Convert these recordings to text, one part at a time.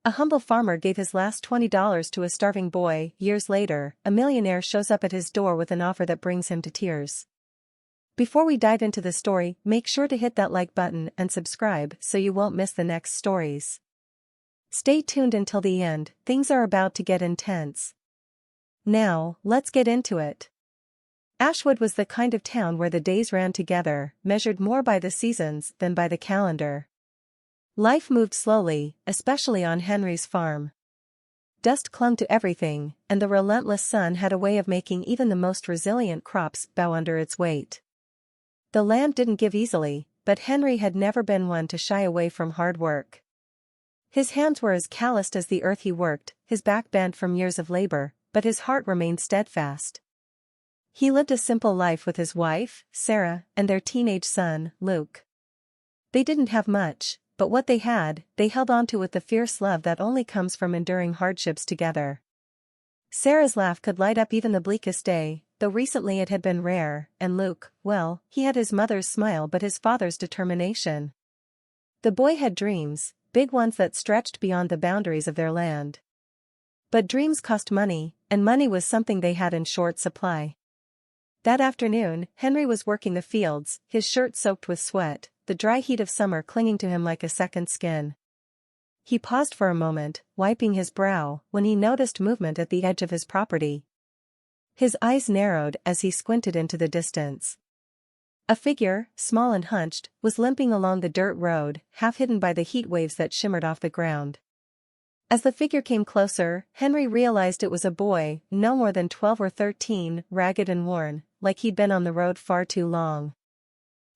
A humble farmer gave his last $20 to a starving boy. Years later, a millionaire shows up at his door with an offer that brings him to tears. Before we dive into the story, make sure to hit that like button and subscribe so you won't miss the next stories. Stay tuned until the end, things are about to get intense. Now, let's get into it. Ashwood was the kind of town where the days ran together, measured more by the seasons than by the calendar. Life moved slowly, especially on Henry's farm. Dust clung to everything, and the relentless sun had a way of making even the most resilient crops bow under its weight. The land didn't give easily, but Henry had never been one to shy away from hard work. His hands were as calloused as the earth he worked, his back bent from years of labor, but his heart remained steadfast. He lived a simple life with his wife, Sarah, and their teenage son, Luke. They didn't have much, but what they had, they held onto with the fierce love that only comes from enduring hardships together. Sarah's laugh could light up even the bleakest day, though recently it had been rare, and Luke, well, he had his mother's smile but his father's determination. The boy had dreams, big ones that stretched beyond the boundaries of their land. But dreams cost money, and money was something they had in short supply. That afternoon, Henry was working the fields, his shirt soaked with sweat, the dry heat of summer clinging to him like a second skin. He paused for a moment, wiping his brow, when he noticed movement at the edge of his property. His eyes narrowed as he squinted into the distance. A figure, small and hunched, was limping along the dirt road, half hidden by the heat waves that shimmered off the ground. As the figure came closer, Henry realized it was a boy, no more than 12 or 13, ragged and worn, like he'd been on the road far too long.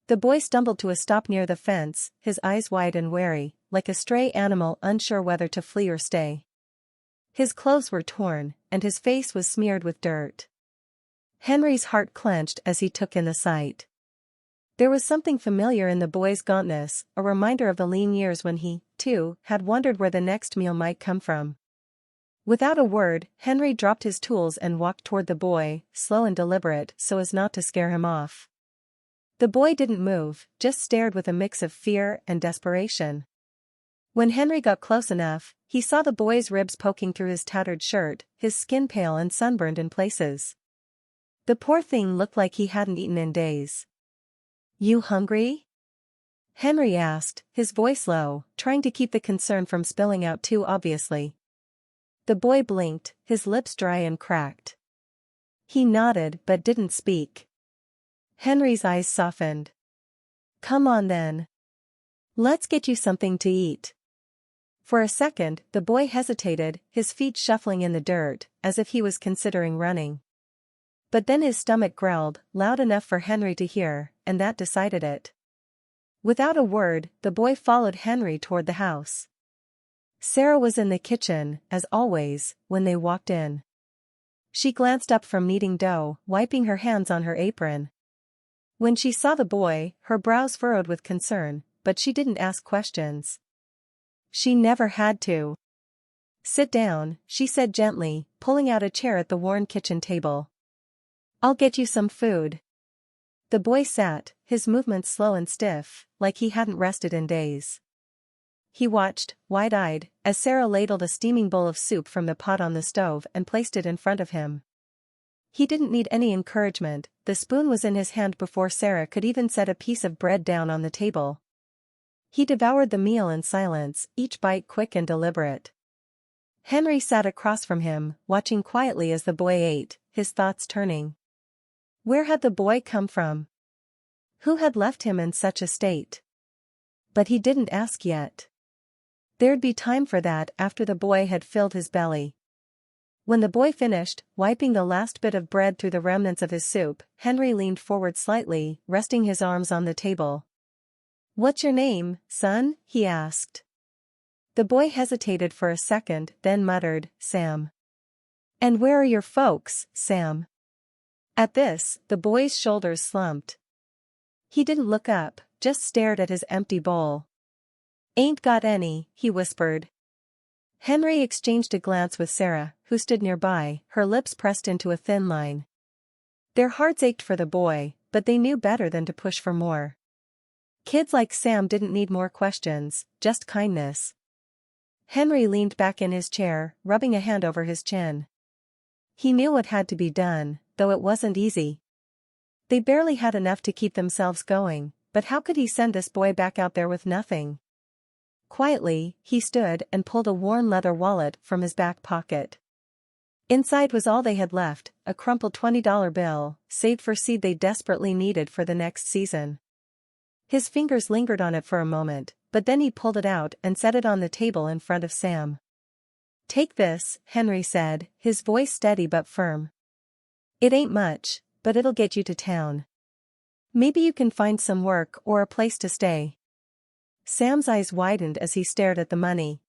The boy stumbled to a stop near the fence, his eyes wide and wary, like a stray animal unsure whether to flee or stay. His clothes were torn, and his face was smeared with dirt. Henry's heart clenched as he took in the sight. There was something familiar in the boy's gauntness, a reminder of the lean years when he, too, had wondered where the next meal might come from. Without a word, Henry dropped his tools and walked toward the boy, slow and deliberate so as not to scare him off. The boy didn't move, just stared with a mix of fear and desperation. When Henry got close enough, he saw the boy's ribs poking through his tattered shirt, his skin pale and sunburned in places. The poor thing looked like he hadn't eaten in days. "You hungry?" Henry asked, his voice low, trying to keep the concern from spilling out too obviously. The boy blinked, his lips dry and cracked. He nodded but didn't speak. Henry's eyes softened. "Come on then. Let's get you something to eat." For a second, the boy hesitated, his feet shuffling in the dirt, as if he was considering running. But then his stomach growled, loud enough for Henry to hear, and that decided it. Without a word, the boy followed Henry toward the house. Sarah was in the kitchen, as always, when they walked in. She glanced up from kneading dough, wiping her hands on her apron. When she saw the boy, her brows furrowed with concern, but she didn't ask questions. She never had to. "Sit down," she said gently, pulling out a chair at the worn kitchen table. "I'll get you some food." The boy sat, his movements slow and stiff, like he hadn't rested in days. He watched, wide-eyed, as Sarah ladled a steaming bowl of soup from the pot on the stove and placed it in front of him. He didn't need any encouragement, the spoon was in his hand before Sarah could even set a piece of bread down on the table. He devoured the meal in silence, each bite quick and deliberate. Henry sat across from him, watching quietly as the boy ate, his thoughts turning. Where had the boy come from? Who had left him in such a state? But he didn't ask yet. There'd be time for that after the boy had filled his belly. When the boy finished, wiping the last bit of bread through the remnants of his soup, Henry leaned forward slightly, resting his arms on the table. "What's your name, son?" he asked. The boy hesitated for a second, then muttered, "Sam." "And where are your folks, Sam?" At this, the boy's shoulders slumped. He didn't look up, just stared at his empty bowl. "Ain't got any," he whispered. Henry exchanged a glance with Sarah, who stood nearby, her lips pressed into a thin line. Their hearts ached for the boy, but they knew better than to push for more. Kids like Sam didn't need more questions, just kindness. Henry leaned back in his chair, rubbing a hand over his chin. He knew what had to be done, though it wasn't easy. They barely had enough to keep themselves going, but how could he send this boy back out there with nothing? Quietly, he stood and pulled a worn leather wallet from his back pocket. Inside was all they had left, a crumpled $20 bill, saved for seed they desperately needed for the next season. His fingers lingered on it for a moment, but then he pulled it out and set it on the table in front of Sam. "Take this," Henry said, his voice steady but firm. "It ain't much, but it'll get you to town. Maybe you can find some work or a place to stay." Sam's eyes widened as he stared at the money.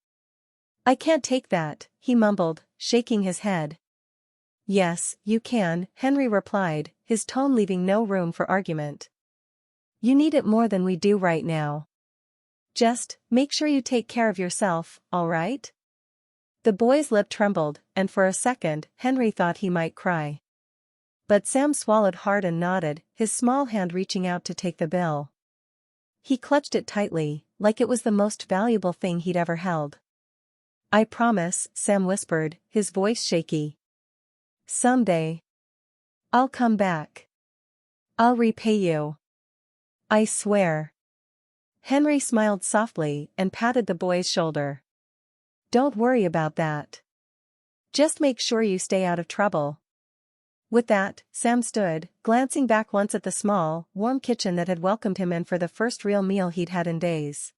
"I can't take that," he mumbled, shaking his head. "Yes, you can," Henry replied, his tone leaving no room for argument. "You need it more than we do right now. Just, make sure you take care of yourself, all right?" The boy's lip trembled, and for a second, Henry thought he might cry. But Sam swallowed hard and nodded, his small hand reaching out to take the bill. He clutched it tightly, like it was the most valuable thing he'd ever held. "I promise," Sam whispered, his voice shaky. "Someday. I'll come back. I'll repay you. I swear." Henry smiled softly and patted the boy's shoulder. "Don't worry about that. Just make sure you stay out of trouble." With that, Sam stood, glancing back once at the small, warm kitchen that had welcomed him in for the first real meal he'd had in days.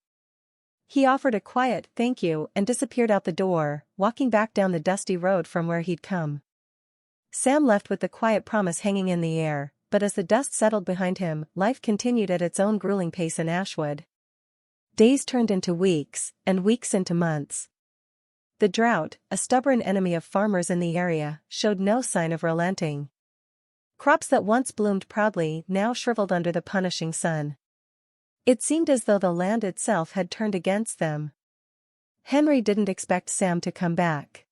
He offered a quiet "thank you" and disappeared out the door, walking back down the dusty road from where he'd come. Sam left with the quiet promise hanging in the air, but as the dust settled behind him, life continued at its own grueling pace in Ashwood. Days turned into weeks, and weeks into months. The drought, a stubborn enemy of farmers in the area, showed no sign of relenting. Crops that once bloomed proudly now shriveled under the punishing sun. It seemed as though the land itself had turned against them. Henry didn't expect Sam to come back.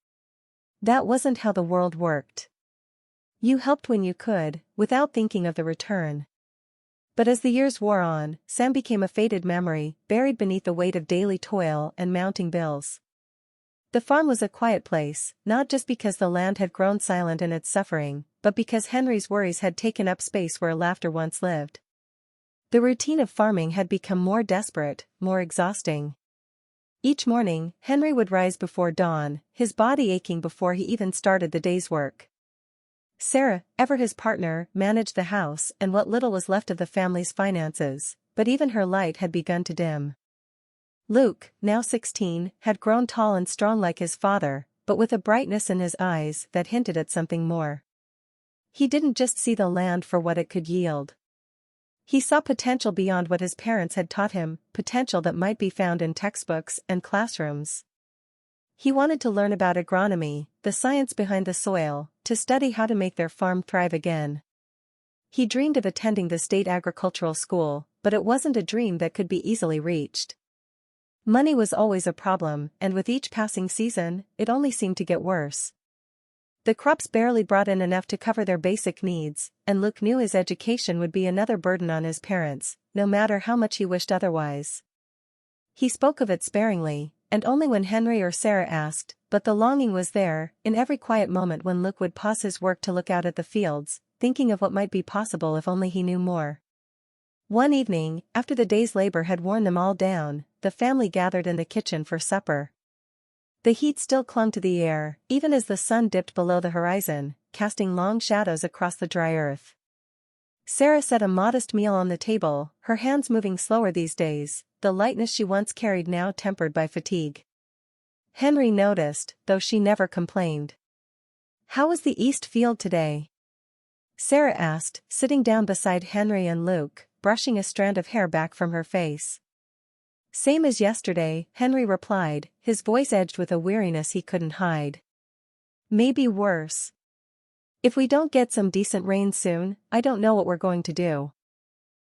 That wasn't how the world worked. You helped when you could, without thinking of the return. But as the years wore on, Sam became a faded memory, buried beneath the weight of daily toil and mounting bills. The farm was a quiet place, not just because the land had grown silent in its suffering, but because Henry's worries had taken up space where laughter once lived. The routine of farming had become more desperate, more exhausting. Each morning, Henry would rise before dawn, his body aching before he even started the day's work. Sarah, ever his partner, managed the house and what little was left of the family's finances, but even her light had begun to dim. Luke, now 16, had grown tall and strong like his father, but with a brightness in his eyes that hinted at something more. He didn't just see the land for what it could yield. He saw potential beyond what his parents had taught him, potential that might be found in textbooks and classrooms. He wanted to learn about agronomy, the science behind the soil, to study how to make their farm thrive again. He dreamed of attending the state agricultural school, but it wasn't a dream that could be easily reached. Money was always a problem, and with each passing season, it only seemed to get worse. The crops barely brought in enough to cover their basic needs, and Luke knew his education would be another burden on his parents, no matter how much he wished otherwise. He spoke of it sparingly, and only when Henry or Sarah asked, but the longing was there, in every quiet moment when Luke would pause his work to look out at the fields, thinking of what might be possible if only he knew more. One evening, after the day's labor had worn them all down, the family gathered in the kitchen for supper. The heat still clung to the air, even as the sun dipped below the horizon, casting long shadows across the dry earth. Sarah set a modest meal on the table, her hands moving slower these days, the lightness she once carried now tempered by fatigue. Henry noticed, though she never complained. "How was the East field today?" Sarah asked, sitting down beside Henry and Luke, brushing a strand of hair back from her face. "Same as yesterday," Henry replied, his voice edged with a weariness he couldn't hide. "Maybe worse. If we don't get some decent rain soon, I don't know what we're going to do."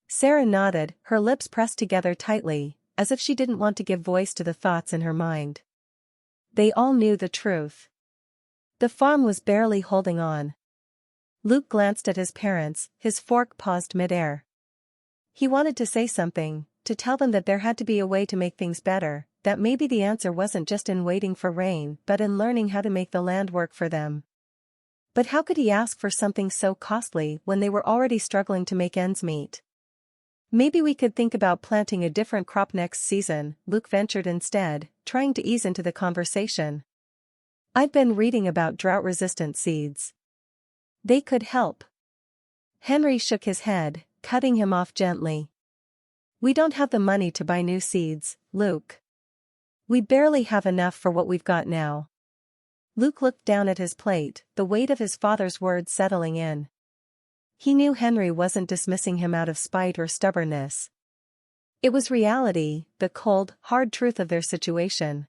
Sarah nodded, her lips pressed together tightly, as if she didn't want to give voice to the thoughts in her mind. They all knew the truth. The farm was barely holding on. Luke glanced at his parents, his fork paused mid-air. He wanted to say something, to tell them that there had to be a way to make things better, that maybe the answer wasn't just in waiting for rain but in learning how to make the land work for them. But how could he ask for something so costly when they were already struggling to make ends meet? Maybe we could think about planting a different crop next season, Luke ventured instead, trying to ease into the conversation. I've been reading about drought-resistant seeds. They could help. Henry shook his head, cutting him off gently. We don't have the money to buy new seeds, Luke. We barely have enough for what we've got now. Luke looked down at his plate, the weight of his father's words settling in. He knew Henry wasn't dismissing him out of spite or stubbornness. It was reality, the cold, hard truth of their situation.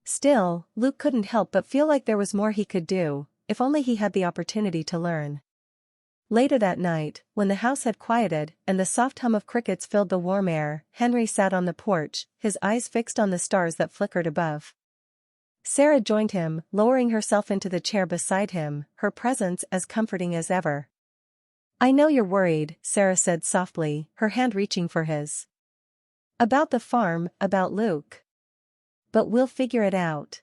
Still, Luke couldn't help but feel like there was more he could do, if only he had the opportunity to learn. Later that night, when the house had quieted and the soft hum of crickets filled the warm air, Henry sat on the porch, his eyes fixed on the stars that flickered above. Sarah joined him, lowering herself into the chair beside him, her presence as comforting as ever. I know you're worried, Sarah said softly, her hand reaching for his. About the farm, about Luke. But we'll figure it out.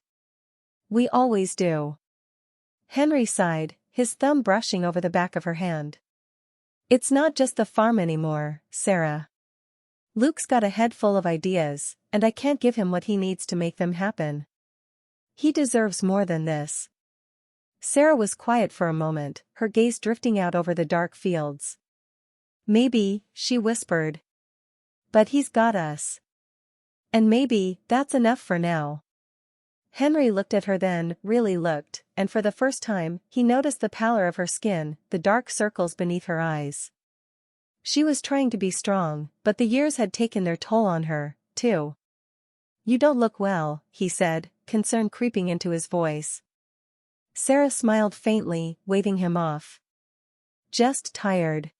We always do. Henry sighed, his thumb brushing over the back of her hand. It's not just the farm anymore, Sarah. Luke's got a head full of ideas, and I can't give him what he needs to make them happen. He deserves more than this. Sarah was quiet for a moment, her gaze drifting out over the dark fields. Maybe, she whispered. But he's got us. And maybe, that's enough for now. Henry looked at her then, really looked, and for the first time, he noticed the pallor of her skin, the dark circles beneath her eyes. She was trying to be strong, but the years had taken their toll on her, too. You don't look well, he said, concern creeping into his voice. Sarah smiled faintly, waving him off. Just tired.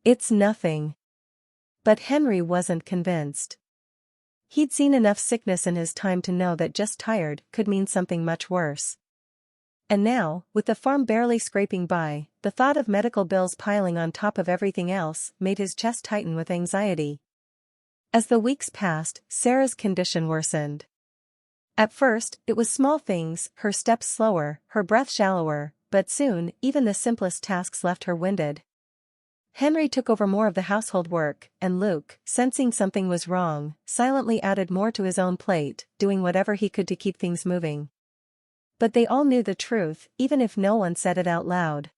It's nothing. But Henry wasn't convinced. He'd seen enough sickness in his time to know that just tired could mean something much worse. And now, with the farm barely scraping by, the thought of medical bills piling on top of everything else made his chest tighten with anxiety. As the weeks passed, Sarah's condition worsened. At first, it was small things, her steps slower, her breath shallower, but soon, even the simplest tasks left her winded. Henry took over more of the household work, and Luke, sensing something was wrong, silently added more to his own plate, doing whatever he could to keep things moving. But they all knew the truth, even if no one said it out loud.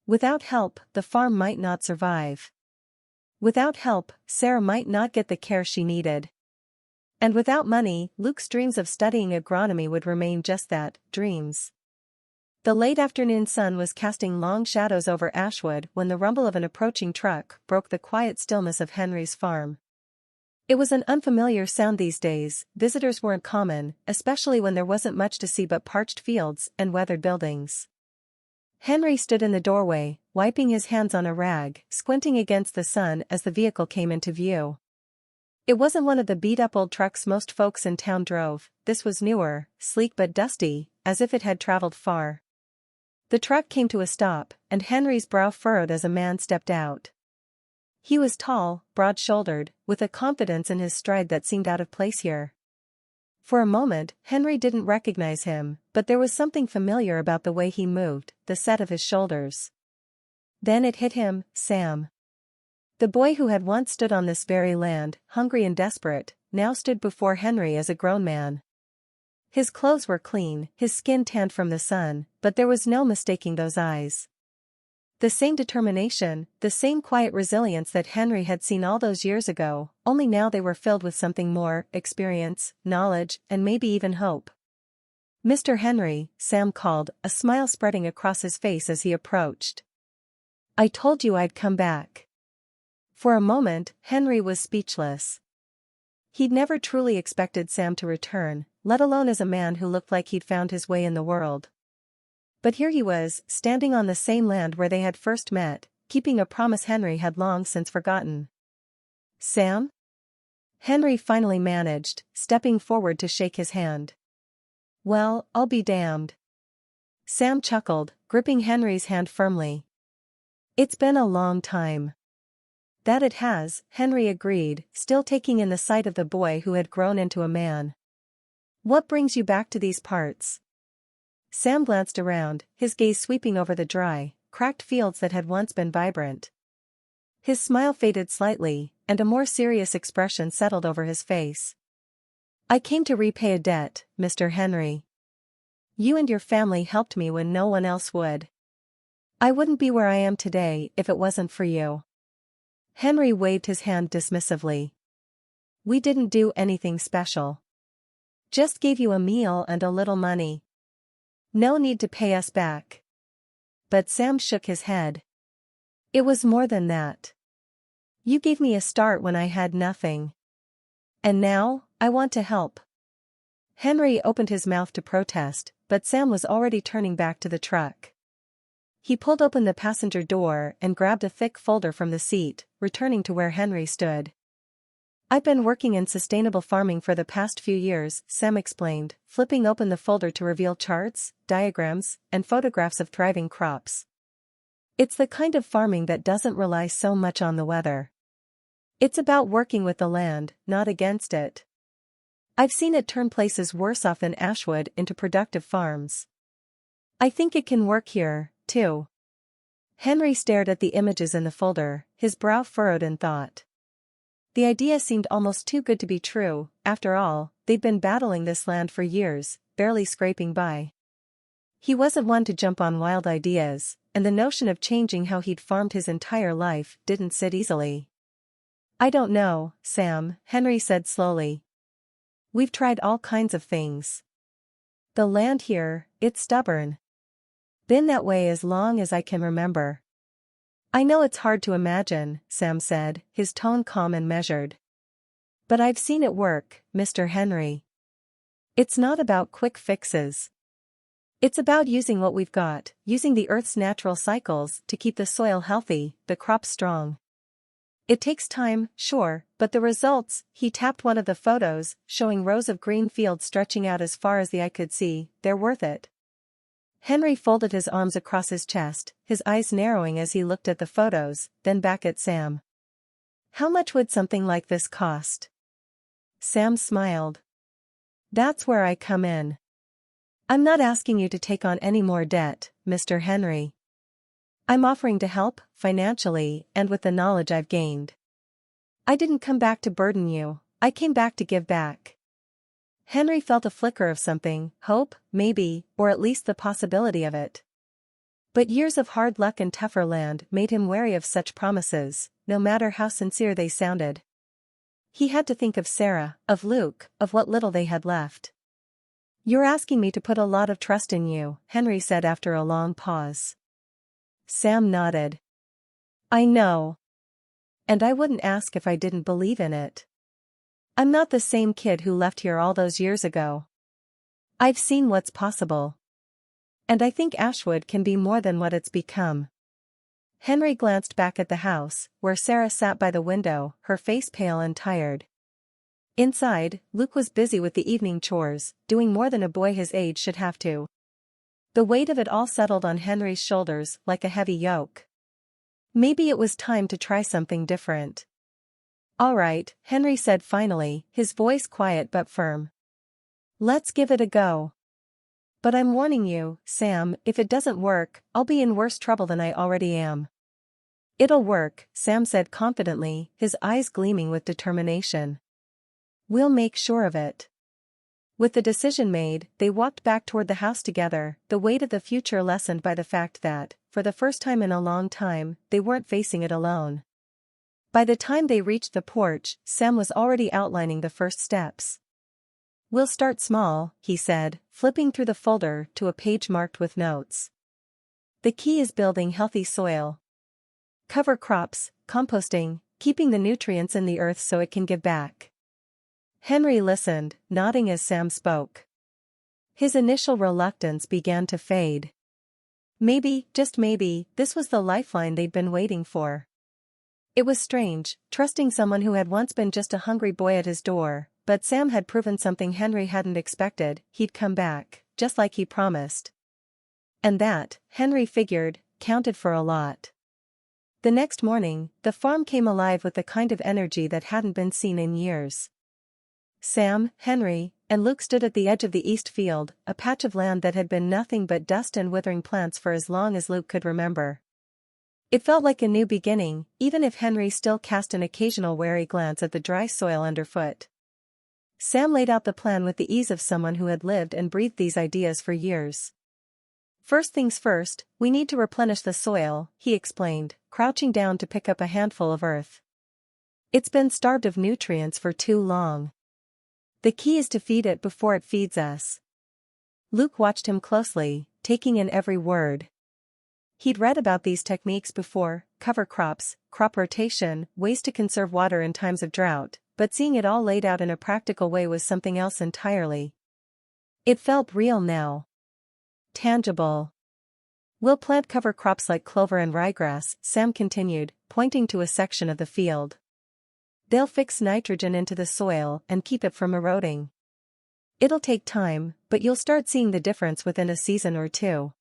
Without help, the farm might not survive. Without help, Sarah might not get the care she needed. And without money, Luke's dreams of studying agronomy would remain just that, dreams. The late afternoon sun was casting long shadows over Ashwood when the rumble of an approaching truck broke the quiet stillness of Henry's farm. It was an unfamiliar sound these days, visitors weren't common, especially when there wasn't much to see but parched fields and weathered buildings. Henry stood in the doorway, wiping his hands on a rag, squinting against the sun as the vehicle came into view. It wasn't one of the beat-up old trucks most folks in town drove, this was newer, sleek but dusty, as if it had traveled far. The truck came to a stop, and Henry's brow furrowed as a man stepped out. He was tall, broad-shouldered, with a confidence in his stride that seemed out of place here. For a moment, Henry didn't recognize him, but there was something familiar about the way he moved, the set of his shoulders. Then it hit him, Sam. The boy who had once stood on this very land, hungry and desperate, now stood before Henry as a grown man. His clothes were clean, his skin tanned from the sun, but there was no mistaking those eyes. The same determination, the same quiet resilience that Henry had seen all those years ago, only now they were filled with something more, experience, knowledge, and maybe even hope. Mr. Henry, Sam called, a smile spreading across his face as he approached. I told you I'd come back. For a moment, Henry was speechless. He'd never truly expected Sam to return, let alone as a man who looked like he'd found his way in the world. But here he was, standing on the same land where they had first met, keeping a promise Henry had long since forgotten. Sam? Henry finally managed, stepping forward to shake his hand. Well, I'll be damned. Sam chuckled, gripping Henry's hand firmly. It's been a long time. That it has, Henry agreed, still taking in the sight of the boy who had grown into a man. What brings you back to these parts? Sam glanced around, his gaze sweeping over the dry, cracked fields that had once been vibrant. His smile faded slightly, and a more serious expression settled over his face. I came to repay a debt, Mr. Henry. You and your family helped me when no one else would. I wouldn't be where I am today if it wasn't for you. Henry waved his hand dismissively. We didn't do anything special. Just gave you a meal and a little money. No need to pay us back. But Sam shook his head. It was more than that. You gave me a start when I had nothing. And now, I want to help. Henry opened his mouth to protest, but Sam was already turning back to the truck. He pulled open the passenger door and grabbed a thick folder from the seat, returning to where Henry stood. I've been working in sustainable farming for the past few years, Sam explained, flipping open the folder to reveal charts, diagrams, and photographs of thriving crops. It's the kind of farming that doesn't rely so much on the weather. It's about working with the land, not against it. I've seen it turn places worse off than Ashwood into productive farms. I think it can work here, too. Henry stared at the images in the folder, his brow furrowed in thought. The idea seemed almost too good to be true. After all, they'd been battling this land for years, barely scraping by. He wasn't one to jump on wild ideas, and the notion of changing how he'd farmed his entire life didn't sit easily. I don't know, Sam, Henry said slowly. We've tried all kinds of things. The land here, it's stubborn. Been that way as long as I can remember. I know it's hard to imagine, Sam said, his tone calm and measured. But I've seen it work, Mr. Henry. It's not about quick fixes. It's about using what we've got, using the Earth's natural cycles to keep the soil healthy, the crops strong. It takes time, sure, but the results, he tapped one of the photos, showing rows of green fields stretching out as far as the eye could see, they're worth it. Henry folded his arms across his chest, his eyes narrowing as he looked at the photos, then back at Sam. How much would something like this cost? Sam smiled. That's where I come in. I'm not asking you to take on any more debt, Mr. Henry. I'm offering to help, financially, and with the knowledge I've gained. I didn't come back to burden you, I came back to give back. Henry felt a flicker of something, hope, maybe, or at least the possibility of it. But years of hard luck and tougher land made him wary of such promises, no matter how sincere they sounded. He had to think of Sarah, of Luke, of what little they had left. You're asking me to put a lot of trust in you, Henry said after a long pause. Sam nodded. I know. And I wouldn't ask if I didn't believe in it. I'm not the same kid who left here all those years ago. I've seen what's possible. And I think Ashwood can be more than what it's become. Henry glanced back at the house, where Sarah sat by the window, her face pale and tired. Inside, Luke was busy with the evening chores, doing more than a boy his age should have to. The weight of it all settled on Henry's shoulders like a heavy yoke. Maybe it was time to try something different. All right, Henry said finally, his voice quiet but firm. Let's give it a go. But I'm warning you, Sam, if it doesn't work, I'll be in worse trouble than I already am. It'll work, Sam said confidently, his eyes gleaming with determination. We'll make sure of it. With the decision made, they walked back toward the house together, the weight of the future lessened by the fact that, for the first time in a long time, they weren't facing it alone. By the time they reached the porch, Sam was already outlining the first steps. We'll start small, he said, flipping through the folder to a page marked with notes. The key is building healthy soil. Cover crops, composting, keeping the nutrients in the earth so it can give back. Henry listened, nodding as Sam spoke. His initial reluctance began to fade. Maybe, just maybe, this was the lifeline they'd been waiting for. It was strange, trusting someone who had once been just a hungry boy at his door, but Sam had proven something Henry hadn't expected, he'd come back, just like he promised. And that, Henry figured, counted for a lot. The next morning, the farm came alive with the kind of energy that hadn't been seen in years. Sam, Henry, and Luke stood at the edge of the east field, a patch of land that had been nothing but dust and withering plants for as long as Luke could remember. It felt like a new beginning, even if Henry still cast an occasional wary glance at the dry soil underfoot. Sam laid out the plan with the ease of someone who had lived and breathed these ideas for years. First things first, we need to replenish the soil, he explained, crouching down to pick up a handful of earth. It's been starved of nutrients for too long. The key is to feed it before it feeds us. Luke watched him closely, taking in every word. He'd read about these techniques before: cover crops, crop rotation, ways to conserve water in times of drought, but seeing it all laid out in a practical way was something else entirely. It felt real now. Tangible. We'll plant cover crops like clover and ryegrass, Sam continued, pointing to a section of the field. They'll fix nitrogen into the soil and keep it from eroding. It'll take time, but you'll start seeing the difference within a season or two.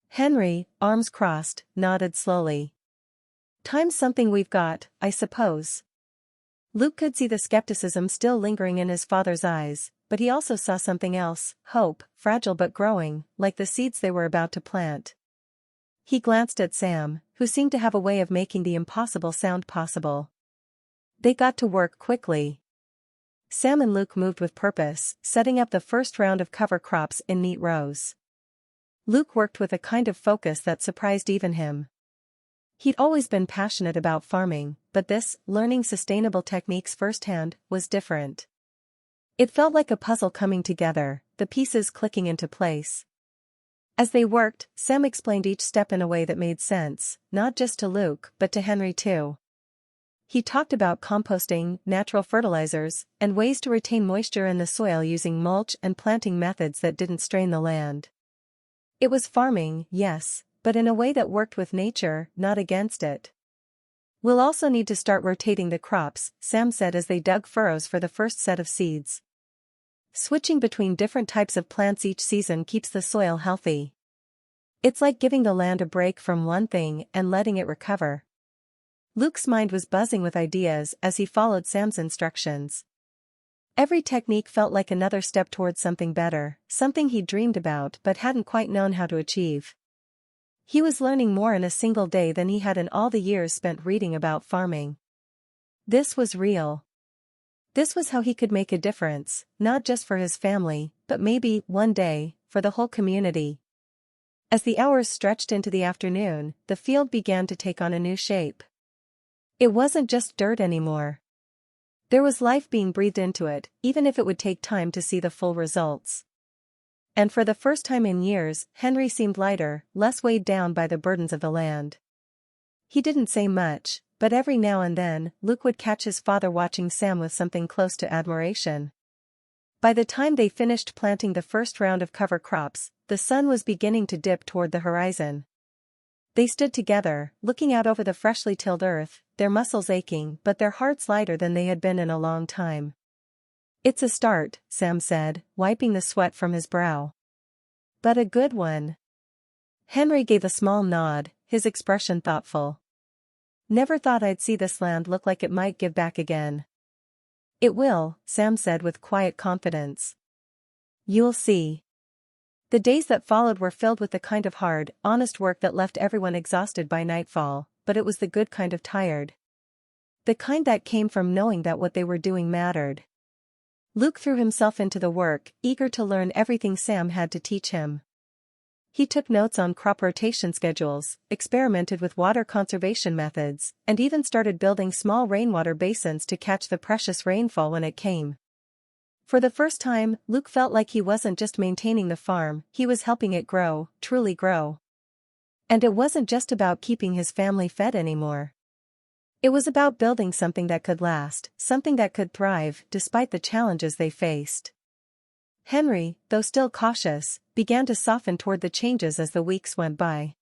Henry, arms crossed, nodded slowly. Time's something we've got, I suppose. Luke could see the skepticism still lingering in his father's eyes, but he also saw something else: hope, fragile but growing, like the seeds they were about to plant. He glanced at Sam, who seemed to have a way of making the impossible sound possible. They got to work quickly. Sam and Luke moved with purpose, setting up the first round of cover crops in neat rows. Luke worked with a kind of focus that surprised even him. He'd always been passionate about farming, but this, learning sustainable techniques firsthand, was different. It felt like a puzzle coming together, the pieces clicking into place. As they worked, Sam explained each step in a way that made sense, not just to Luke, but to Henry too. He talked about composting, natural fertilizers, and ways to retain moisture in the soil using mulch and planting methods that didn't strain the land. It was farming, yes, but in a way that worked with nature, not against it. We'll also need to start rotating the crops, Sam said as they dug furrows for the first set of seeds. Switching between different types of plants each season keeps the soil healthy. It's like giving the land a break from one thing and letting it recover. Luke's mind was buzzing with ideas as he followed Sam's instructions. Every technique felt like another step towards something better, something he'd dreamed about but hadn't quite known how to achieve. He was learning more in a single day than he had in all the years spent reading about farming. This was real. This was how he could make a difference, not just for his family, but maybe, one day, for the whole community. As the hours stretched into the afternoon, the field began to take on a new shape. It wasn't just dirt anymore. There was life being breathed into it, even if it would take time to see the full results. And for the first time in years, Henry seemed lighter, less weighed down by the burdens of the land. He didn't say much, but every now and then, Luke would catch his father watching Sam with something close to admiration. By the time they finished planting the first round of cover crops, the sun was beginning to dip toward the horizon. They stood together, looking out over the freshly tilled earth, their muscles aching but their hearts lighter than they had been in a long time. It's a start, Sam said, wiping the sweat from his brow. But a good one. Henry gave a small nod, his expression thoughtful. Never thought I'd see this land look like it might give back again. It will, Sam said with quiet confidence. You'll see. The days that followed were filled with the kind of hard, honest work that left everyone exhausted by nightfall, but it was the good kind of tired. The kind that came from knowing that what they were doing mattered. Luke threw himself into the work, eager to learn everything Sam had to teach him. He took notes on crop rotation schedules, experimented with water conservation methods, and even started building small rainwater basins to catch the precious rainfall when it came. For the first time, Luke felt like he wasn't just maintaining the farm, he was helping it grow, truly grow. And it wasn't just about keeping his family fed anymore. It was about building something that could last, something that could thrive, despite the challenges they faced. Henry, though still cautious, began to soften toward the changes as the weeks went by.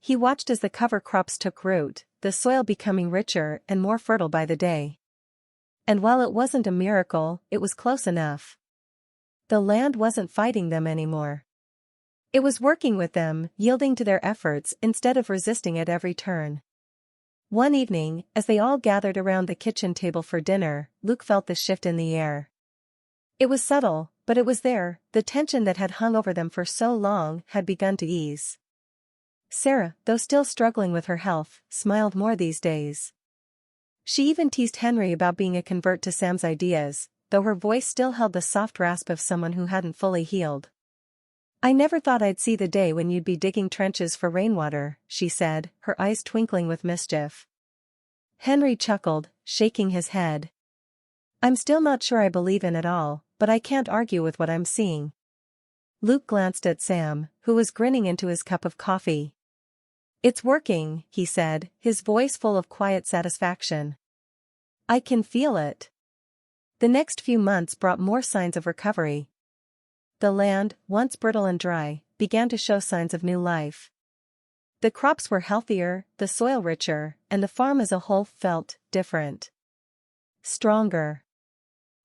He watched as the cover crops took root, the soil becoming richer and more fertile by the day. And while it wasn't a miracle, it was close enough. The land wasn't fighting them anymore. It was working with them, yielding to their efforts instead of resisting at every turn. One evening, as they all gathered around the kitchen table for dinner, Luke felt the shift in the air. It was subtle, but it was there. The tension that had hung over them for so long had begun to ease. Sarah, though still struggling with her health, smiled more these days. She even teased Henry about being a convert to Sam's ideas, though her voice still held the soft rasp of someone who hadn't fully healed. "I never thought I'd see the day when you'd be digging trenches for rainwater," she said, her eyes twinkling with mischief. Henry chuckled, shaking his head. "I'm still not sure I believe in it all, but I can't argue with what I'm seeing." Luke glanced at Sam, who was grinning into his cup of coffee. "It's working," he said, his voice full of quiet satisfaction. "I can feel it." The next few months brought more signs of recovery. The land, once brittle and dry, began to show signs of new life. The crops were healthier, the soil richer, and the farm as a whole felt different. Stronger.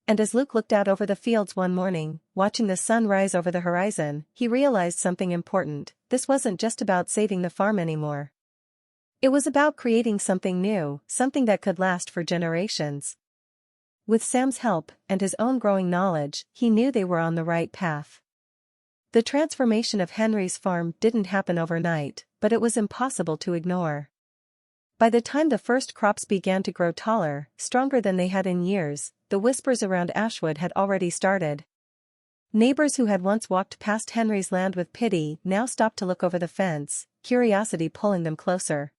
And as Luke looked out over the fields one morning, watching the sun rise over the horizon, he realized something important. This wasn't just about saving the farm anymore. It was about creating something new, something that could last for generations. With Sam's help, and his own growing knowledge, he knew they were on the right path. The transformation of Henry's farm didn't happen overnight, but it was impossible to ignore. By the time the first crops began to grow taller, stronger than they had in years, the whispers around Ashwood had already started. Neighbors who had once walked past Henry's land with pity now stopped to look over the fence, curiosity pulling them closer.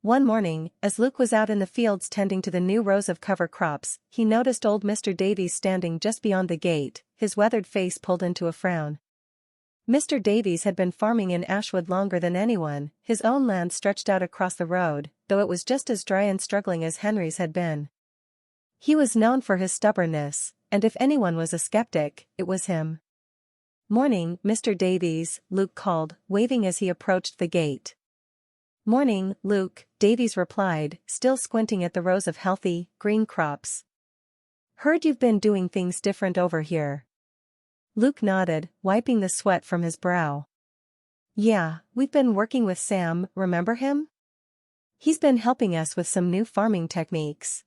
One morning, as Luke was out in the fields tending to the new rows of cover crops, he noticed old Mr. Davies standing just beyond the gate, his weathered face pulled into a frown. Mr. Davies had been farming in Ashwood longer than anyone. His own land stretched out across the road, though it was just as dry and struggling as Henry's had been. He was known for his stubbornness, and if anyone was a skeptic, it was him. "Morning, Mr. Davies," Luke called, waving as he approached the gate. "Morning, Luke," Davies replied, still squinting at the rows of healthy, green crops. "Heard you've been doing things different over here." Luke nodded, wiping the sweat from his brow. "Yeah, we've been working with Sam, remember him? He's been helping us with some new farming techniques.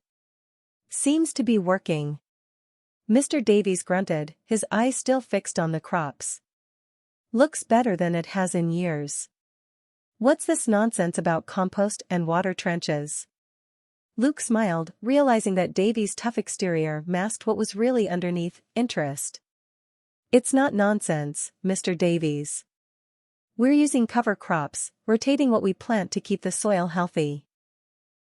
Seems to be working." Mr. Davies grunted, his eyes still fixed on the crops. "Looks better than it has in years. What's this nonsense about compost and water trenches?" Luke smiled, realizing that Davies' tough exterior masked what was really underneath: interest. "It's not nonsense, Mr. Davies. We're using cover crops, rotating what we plant to keep the soil healthy.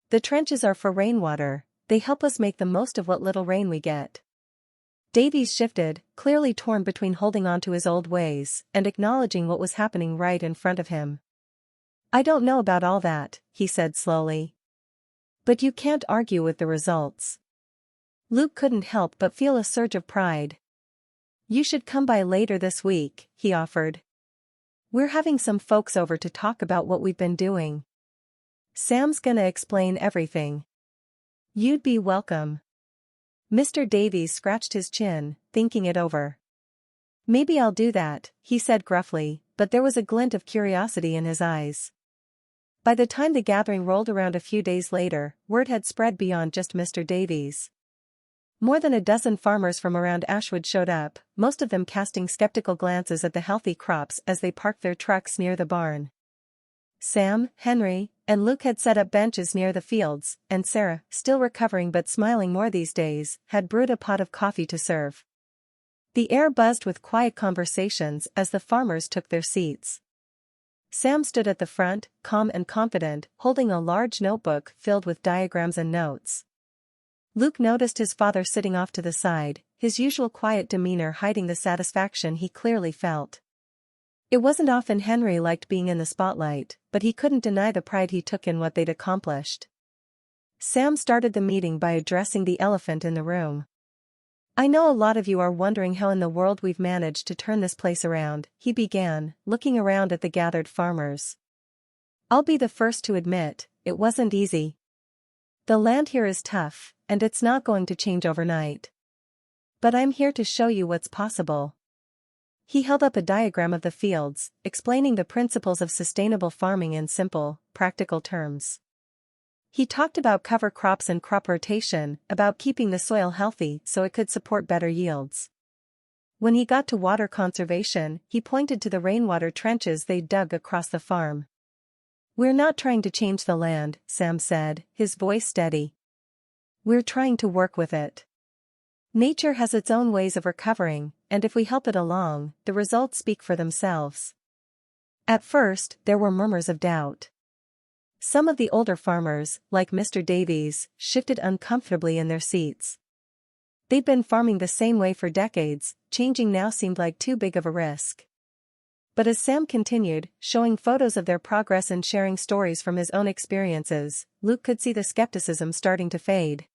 The trenches are for rainwater, they help us make the most of what little rain we get." Davies shifted, clearly torn between holding on to his old ways and acknowledging what was happening right in front of him. "I don't know about all that," he said slowly. "But you can't argue with the results." Luke couldn't help but feel a surge of pride. "You should come by later this week," he offered. "We're having some folks over to talk about what we've been doing. Sam's gonna explain everything. You'd be welcome." Mr. Davies scratched his chin, thinking it over. "Maybe I'll do that," he said gruffly, but there was a glint of curiosity in his eyes. By the time the gathering rolled around a few days later, word had spread beyond just Mr. Davies. More than a dozen farmers from around Ashwood showed up, most of them casting skeptical glances at the healthy crops as they parked their trucks near the barn. Sam, Henry, and Luke had set up benches near the fields, and Sarah, still recovering but smiling more these days, had brewed a pot of coffee to serve. The air buzzed with quiet conversations as the farmers took their seats. Sam stood at the front, calm and confident, holding a large notebook filled with diagrams and notes. Luke noticed his father sitting off to the side, his usual quiet demeanor hiding the satisfaction he clearly felt. It wasn't often Henry liked being in the spotlight, but he couldn't deny the pride he took in what they'd accomplished. Sam started the meeting by addressing the elephant in the room. "I know a lot of you are wondering how in the world we've managed to turn this place around," he began, looking around at the gathered farmers. "I'll be the first to admit, it wasn't easy. The land here is tough, and it's not going to change overnight. But I'm here to show you what's possible." He held up a diagram of the fields, explaining the principles of sustainable farming in simple, practical terms. He talked about cover crops and crop rotation, about keeping the soil healthy so it could support better yields. When he got to water conservation, he pointed to the rainwater trenches they'd dug across the farm. "We're not trying to change the land," Sam said, his voice steady. "We're trying to work with it. Nature has its own ways of recovering, and if we help it along, the results speak for themselves." At first, there were murmurs of doubt. Some of the older farmers, like Mr. Davies, shifted uncomfortably in their seats. They'd been farming the same way for decades, changing now seemed like too big of a risk. But as Sam continued, showing photos of their progress and sharing stories from his own experiences, Luke could see the skepticism starting to fade.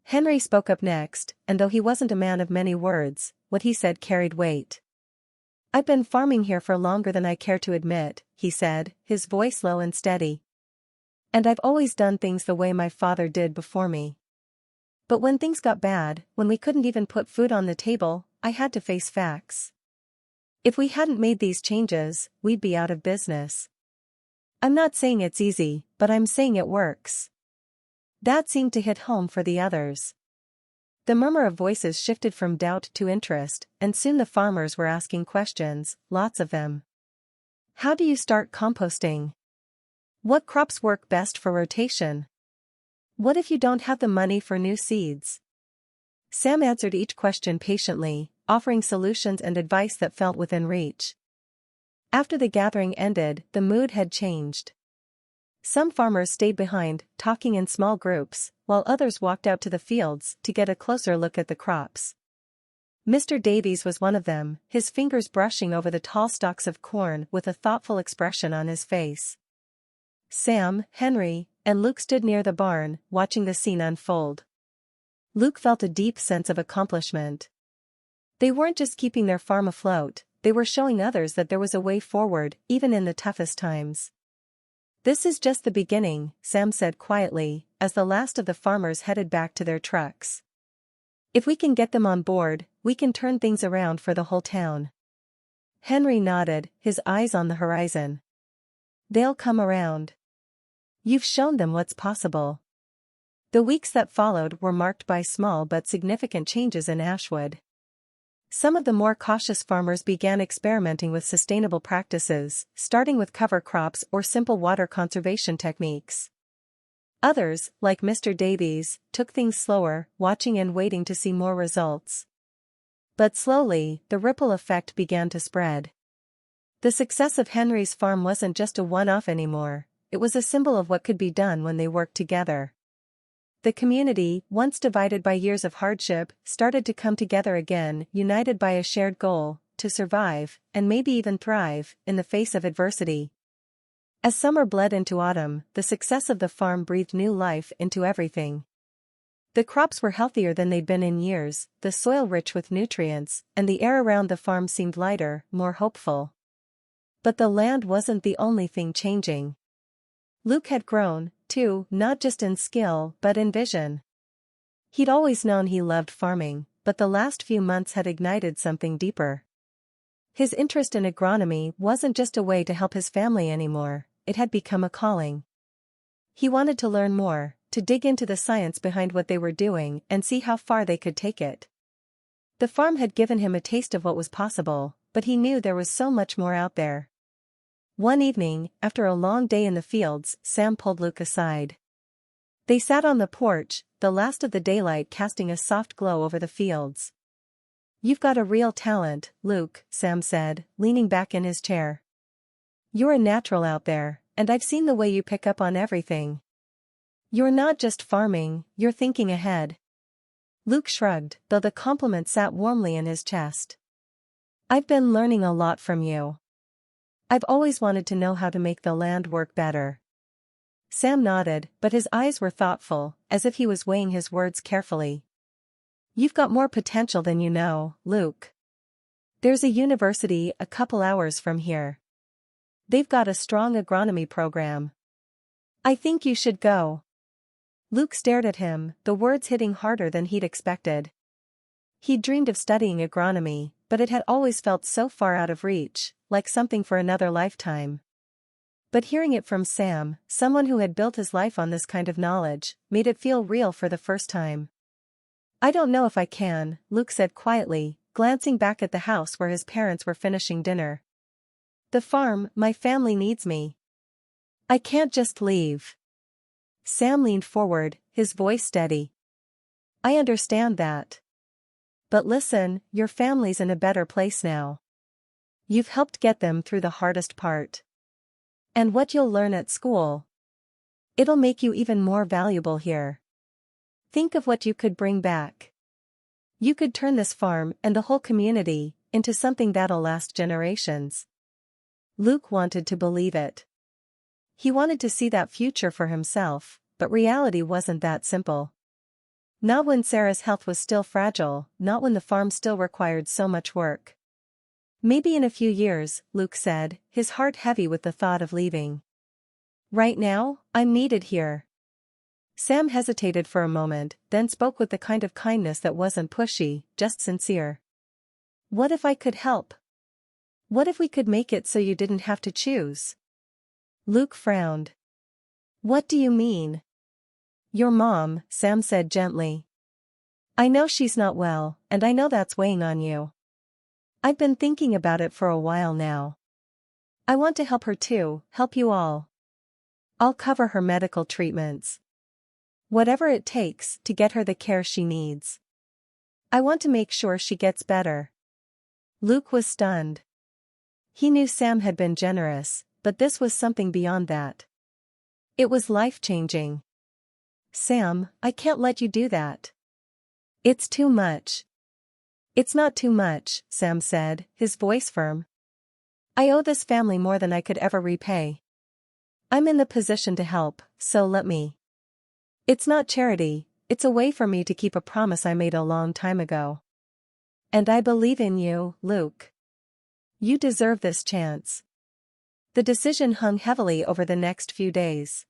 Henry spoke up next, and though he wasn't a man of many words, what he said carried weight. "I've been farming here for longer than I care to admit," he said, his voice low and steady. "And I've always done things the way my father did before me. But when things got bad, when we couldn't even put food on the table, I had to face facts. If we hadn't made these changes, we'd be out of business. I'm not saying it's easy, but I'm saying it works." That seemed to hit home for the others. The murmur of voices shifted from doubt to interest, and soon the farmers were asking questions, lots of them. "How do you start composting? What crops work best for rotation? What if you don't have the money for new seeds?" Sam answered each question patiently, offering solutions and advice that felt within reach. After the gathering ended, the mood had changed. Some farmers stayed behind, talking in small groups, while others walked out to the fields to get a closer look at the crops. Mr. Davies was one of them, his fingers brushing over the tall stalks of corn with a thoughtful expression on his face. Sam, Henry, and Luke stood near the barn, watching the scene unfold. Luke felt a deep sense of accomplishment. They weren't just keeping their farm afloat, they were showing others that there was a way forward, even in the toughest times. "This is just the beginning," Sam said quietly, as the last of the farmers headed back to their trucks. "If we can get them on board, we can turn things around for the whole town." Henry nodded, his eyes on the horizon. "They'll come around. You've shown them what's possible." The weeks that followed were marked by small but significant changes in Ashwood. Some of the more cautious farmers began experimenting with sustainable practices, starting with cover crops or simple water conservation techniques. Others, like Mr. Davies, took things slower, watching and waiting to see more results. But slowly, the ripple effect began to spread. The success of Henry's farm wasn't just a one-off anymore, it was a symbol of what could be done when they worked together. The community, once divided by years of hardship, started to come together again, united by a shared goal, to survive, and maybe even thrive, in the face of adversity. As summer bled into autumn, the success of the farm breathed new life into everything. The crops were healthier than they'd been in years, the soil rich with nutrients, and the air around the farm seemed lighter, more hopeful. But the land wasn't the only thing changing. Luke had grown, too, not just in skill, but in vision. He'd always known he loved farming, but the last few months had ignited something deeper. His interest in agronomy wasn't just a way to help his family anymore, it had become a calling. He wanted to learn more, to dig into the science behind what they were doing and see how far they could take it. The farm had given him a taste of what was possible, but he knew there was so much more out there. One evening, after a long day in the fields, Sam pulled Luke aside. They sat on the porch, the last of the daylight casting a soft glow over the fields. "You've got a real talent, Luke," Sam said, leaning back in his chair. "You're a natural out there, and I've seen the way you pick up on everything. You're not just farming, you're thinking ahead." Luke shrugged, though the compliment sat warmly in his chest. "I've been learning a lot from you. I've always wanted to know how to make the land work better." Sam nodded, but his eyes were thoughtful, as if he was weighing his words carefully. "You've got more potential than you know, Luke. There's a university a couple hours from here. They've got a strong agronomy program. I think you should go." Luke stared at him, the words hitting harder than he'd expected. He'd dreamed of studying agronomy, but it had always felt so far out of reach, like something for another lifetime. But hearing it from Sam, someone who had built his life on this kind of knowledge, made it feel real for the first time. "I don't know if I can," Luke said quietly, glancing back at the house where his parents were finishing dinner. "The farm, my family needs me. I can't just leave." Sam leaned forward, his voice steady. "I understand that. But listen, your family's in a better place now. You've helped get them through the hardest part. And what you'll learn at school, it'll make you even more valuable here. Think of what you could bring back. You could turn this farm and the whole community into something that'll last generations." Luke wanted to believe it. He wanted to see that future for himself, but reality wasn't that simple. Not when Sarah's health was still fragile, not when the farm still required so much work. "Maybe in a few years," Luke said, his heart heavy with the thought of leaving. "Right now, I'm needed here." Sam hesitated for a moment, then spoke with the kind of kindness that wasn't pushy, just sincere. "What if I could help? What if we could make it so you didn't have to choose?" Luke frowned. "What do you mean?" "Your mom," Sam said gently. "I know she's not well, and I know that's weighing on you. I've been thinking about it for a while now. I want to help her too, help you all. I'll cover her medical treatments. Whatever it takes to get her the care she needs. I want to make sure she gets better." Luke was stunned. He knew Sam had been generous, but this was something beyond that. It was life-changing. "Sam, I can't let you do that. It's too much." "It's not too much," Sam said, his voice firm. "I owe this family more than I could ever repay. I'm in the position to help, so let me. It's not charity, it's a way for me to keep a promise I made a long time ago. And I believe in you, Luke. You deserve this chance." The decision hung heavily over the next few days.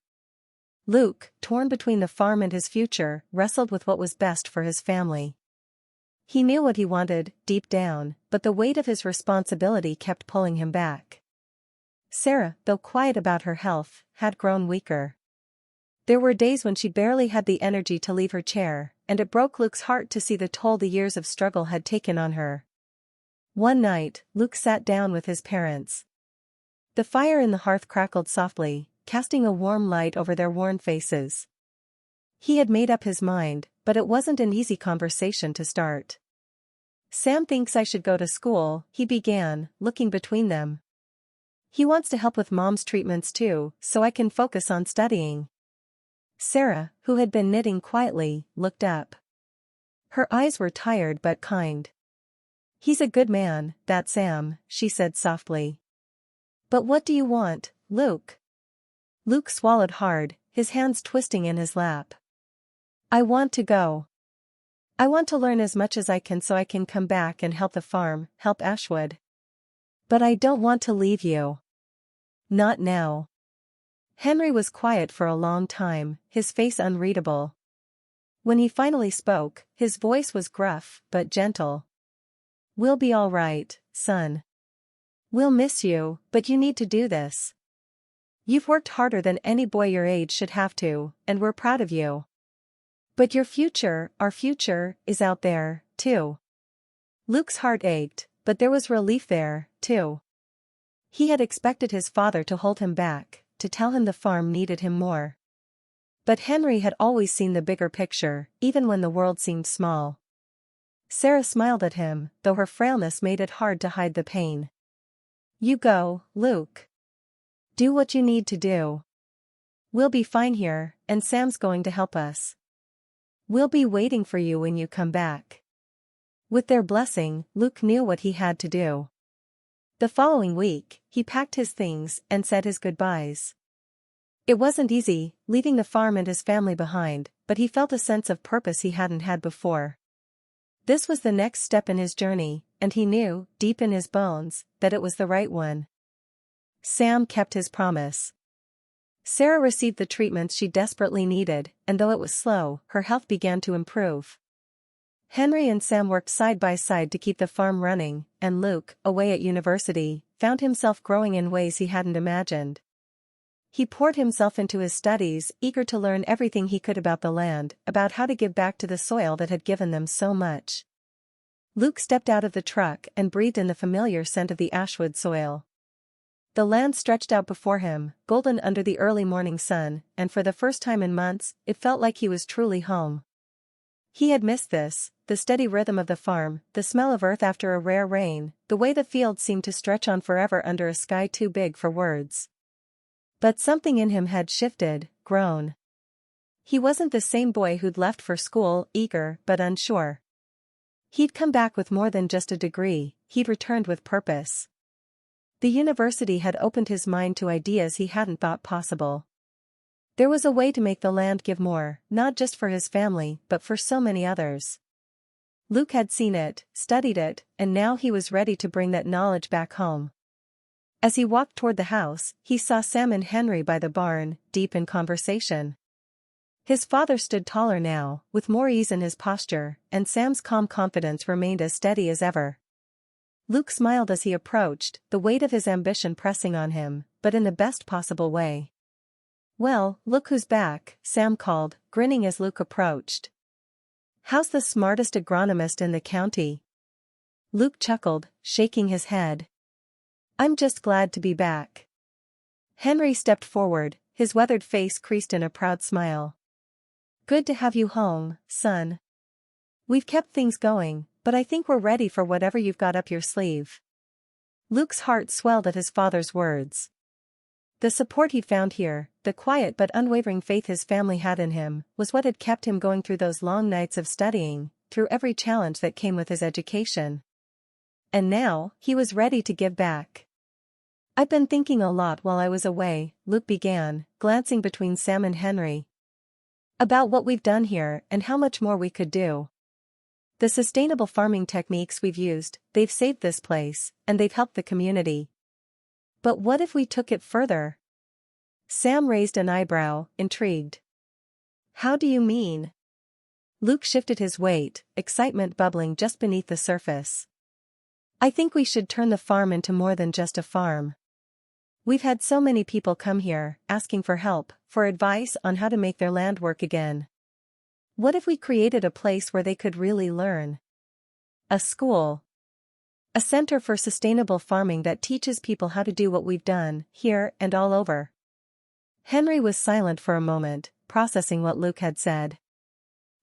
Luke, torn between the farm and his future, wrestled with what was best for his family. He knew what he wanted, deep down, but the weight of his responsibility kept pulling him back. Sarah, though quiet about her health, had grown weaker. There were days when she barely had the energy to leave her chair, and it broke Luke's heart to see the toll the years of struggle had taken on her. One night, Luke sat down with his parents. The fire in the hearth crackled softly, casting a warm light over their worn faces. He had made up his mind, but it wasn't an easy conversation to start. "Sam thinks I should go to school," he began, looking between them. "He wants to help with Mom's treatments too, so I can focus on studying." Sarah, who had been knitting quietly, looked up. Her eyes were tired but kind. "He's a good man, that Sam," she said softly. "But what do you want, Luke?" Luke swallowed hard, his hands twisting in his lap. "I want to go. I want to learn as much as I can so I can come back and help the farm, help Ashwood. But I don't want to leave you. Not now." Henry was quiet for a long time, his face unreadable. When he finally spoke, his voice was gruff but gentle. "We'll be all right, son. We'll miss you, but you need to do this. You've worked harder than any boy your age should have to, and we're proud of you. But your future, our future, is out there, too." Luke's heart ached, but there was relief there, too. He had expected his father to hold him back, to tell him the farm needed him more. But Henry had always seen the bigger picture, even when the world seemed small. Sarah smiled at him, though her frailness made it hard to hide the pain. "You go, Luke. Do what you need to do. We'll be fine here, and Sam's going to help us. We'll be waiting for you when you come back." With their blessing, Luke knew what he had to do. The following week, he packed his things and said his goodbyes. It wasn't easy, leaving the farm and his family behind, but he felt a sense of purpose he hadn't had before. This was the next step in his journey, and he knew, deep in his bones, that it was the right one. Sam kept his promise. Sarah received the treatments she desperately needed, and though it was slow, her health began to improve. Henry and Sam worked side by side to keep the farm running, and Luke, away at university, found himself growing in ways he hadn't imagined. He poured himself into his studies, eager to learn everything he could about the land, about how to give back to the soil that had given them so much. Luke stepped out of the truck and breathed in the familiar scent of the ashwood soil. The land stretched out before him, golden under the early morning sun, and for the first time in months, it felt like he was truly home. He had missed this, the steady rhythm of the farm, the smell of earth after a rare rain, the way the field seemed to stretch on forever under a sky too big for words. But something in him had shifted, grown. He wasn't the same boy who'd left for school, eager but unsure. He'd come back with more than just a degree, he'd returned with purpose. The university had opened his mind to ideas he hadn't thought possible. There was a way to make the land give more, not just for his family, but for so many others. Luke had seen it, studied it, and now he was ready to bring that knowledge back home. As he walked toward the house, he saw Sam and Henry by the barn, deep in conversation. His father stood taller now, with more ease in his posture, and Sam's calm confidence remained as steady as ever. Luke smiled as he approached, the weight of his ambition pressing on him, but in the best possible way. "Well, look who's back," Sam called, grinning as Luke approached. "How's the smartest agronomist in the county?" Luke chuckled, shaking his head. "I'm just glad to be back." Henry stepped forward, his weathered face creased in a proud smile. "Good to have you home, son. We've kept things going, but I think we're ready for whatever you've got up your sleeve." Luke's heart swelled at his father's words. The support he'd found here, the quiet but unwavering faith his family had in him, was what had kept him going through those long nights of studying, through every challenge that came with his education. And now, he was ready to give back. "I've been thinking a lot while I was away," Luke began, glancing between Sam and Henry, "about what we've done here and how much more we could do. The sustainable farming techniques we've used, they've saved this place, and they've helped the community. But what if we took it further?" Sam raised an eyebrow, intrigued. "How do you mean?" Luke shifted his weight, excitement bubbling just beneath the surface. "I think we should turn the farm into more than just a farm. We've had so many people come here, asking for help, for advice on how to make their land work again. What if we created a place where they could really learn? A school. A center for sustainable farming that teaches people how to do what we've done, here and all over." Henry was silent for a moment, processing what Luke had said.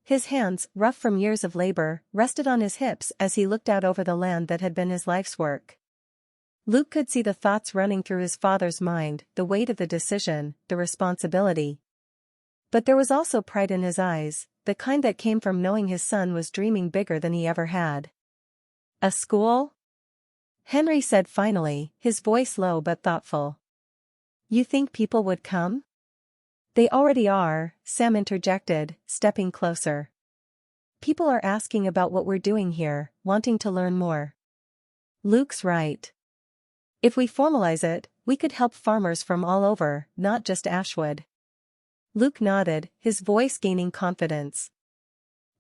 His hands, rough from years of labor, rested on his hips as he looked out over the land that had been his life's work. Luke could see the thoughts running through his father's mind, the weight of the decision, the responsibility. But there was also pride in his eyes, the kind that came from knowing his son was dreaming bigger than he ever had. "A school?" Henry said finally, his voice low but thoughtful. "You think people would come?" "They already are," Sam interjected, stepping closer. "People are asking about what we're doing here, wanting to learn more." Luke's right. If we formalize it, we could help farmers from all over, not just Ashwood. Luke nodded, his voice gaining confidence.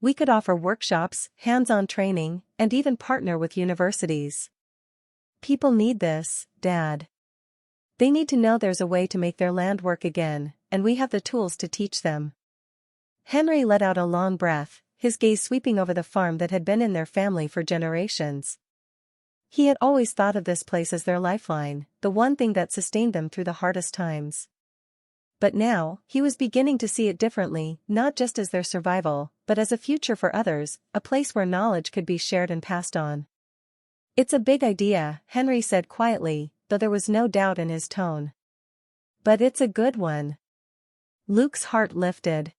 "We could offer workshops, hands-on training, and even partner with universities. People need this, Dad. They need to know there's a way to make their land work again, and we have the tools to teach them." Henry let out a long breath, his gaze sweeping over the farm that had been in their family for generations. He had always thought of this place as their lifeline, the one thing that sustained them through the hardest times. But now, he was beginning to see it differently, not just as their survival, but as a future for others, a place where knowledge could be shared and passed on. "It's a big idea," Henry said quietly, though there was no doubt in his tone. "But it's a good one." Luke's heart lifted.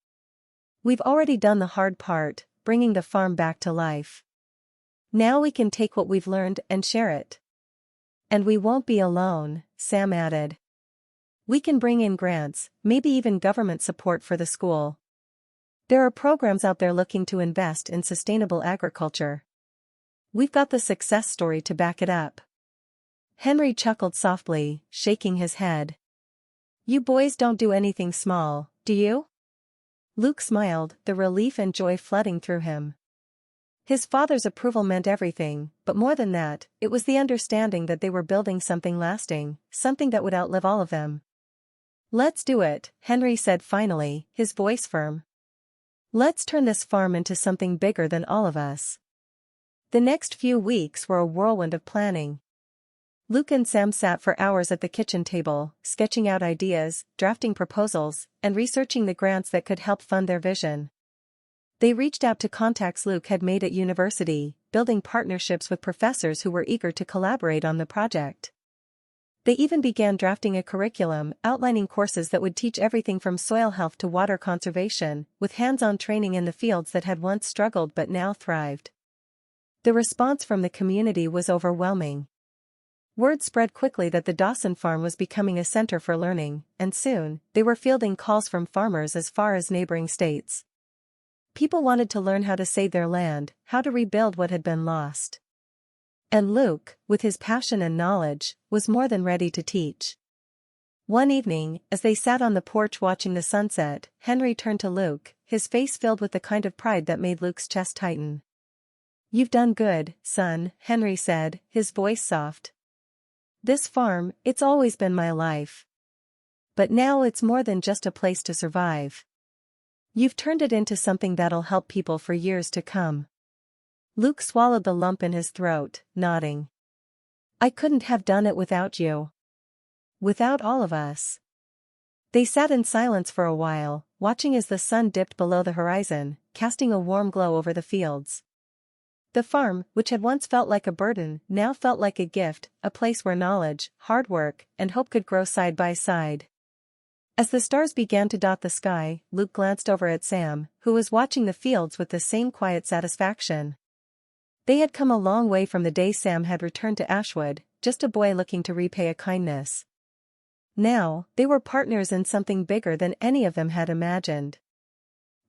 "We've already done the hard part, bringing the farm back to life. Now we can take what we've learned and share it. And we won't be alone," Sam added. "We can bring in grants, maybe even government support for the school. There are programs out there looking to invest in sustainable agriculture. We've got the success story to back it up." Henry chuckled softly, shaking his head. "You boys don't do anything small, do you?" Luke smiled, the relief and joy flooding through him. His father's approval meant everything, but more than that, it was the understanding that they were building something lasting, something that would outlive all of them. Let's do it, Henry said finally, his voice firm. Let's turn this farm into something bigger than all of us. The next few weeks were a whirlwind of planning. Luke and Sam sat for hours at the kitchen table, sketching out ideas, drafting proposals, and researching the grants that could help fund their vision. They reached out to contacts Luke had made at university, building partnerships with professors who were eager to collaborate on the project. They even began drafting a curriculum outlining courses that would teach everything from soil health to water conservation, with hands-on training in the fields that had once struggled but now thrived. The response from the community was overwhelming. Word spread quickly that the Dawson farm was becoming a center for learning, and soon, they were fielding calls from farmers as far as neighboring states. People wanted to learn how to save their land, how to rebuild what had been lost. And Luke, with his passion and knowledge, was more than ready to teach. One evening, as they sat on the porch watching the sunset, Henry turned to Luke, his face filled with the kind of pride that made Luke's chest tighten. "You've done good, son," Henry said, his voice soft. "This farm, it's always been my life. But now it's more than just a place to survive. You've turned it into something that'll help people for years to come." Luke swallowed the lump in his throat, nodding. "I couldn't have done it without you. Without all of us." They sat in silence for a while, watching as the sun dipped below the horizon, casting a warm glow over the fields. The farm, which had once felt like a burden, now felt like a gift, a place where knowledge, hard work, and hope could grow side by side. As the stars began to dot the sky, Luke glanced over at Sam, who was watching the fields with the same quiet satisfaction. They had come a long way from the day Sam had returned to Ashwood, just a boy looking to repay a kindness. Now, they were partners in something bigger than any of them had imagined.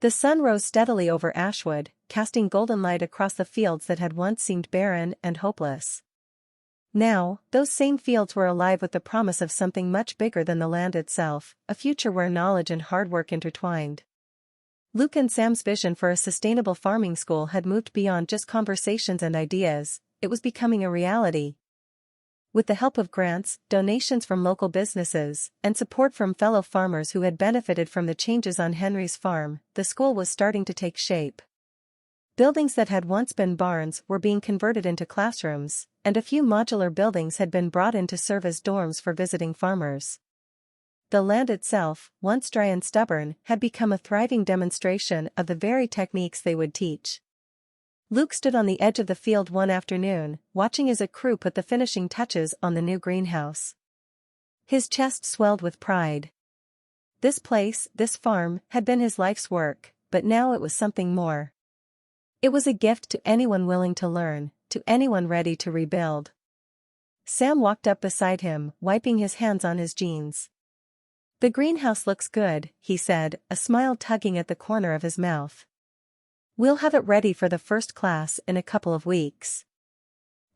The sun rose steadily over Ashwood, casting golden light across the fields that had once seemed barren and hopeless. Now, those same fields were alive with the promise of something much bigger than the land itself, a future where knowledge and hard work intertwined. Luke and Sam's vision for a sustainable farming school had moved beyond just conversations and ideas, it was becoming a reality. With the help of grants, donations from local businesses, and support from fellow farmers who had benefited from the changes on Henry's farm, the school was starting to take shape. Buildings that had once been barns were being converted into classrooms, and a few modular buildings had been brought in to serve as dorms for visiting farmers. The land itself, once dry and stubborn, had become a thriving demonstration of the very techniques they would teach. Luke stood on the edge of the field one afternoon, watching as a crew put the finishing touches on the new greenhouse. His chest swelled with pride. This place, this farm, had been his life's work, but now it was something more. It was a gift to anyone willing to learn, to anyone ready to rebuild. Sam walked up beside him, wiping his hands on his jeans. "The greenhouse looks good," he said, a smile tugging at the corner of his mouth. "We'll have it ready for the first class in a couple of weeks."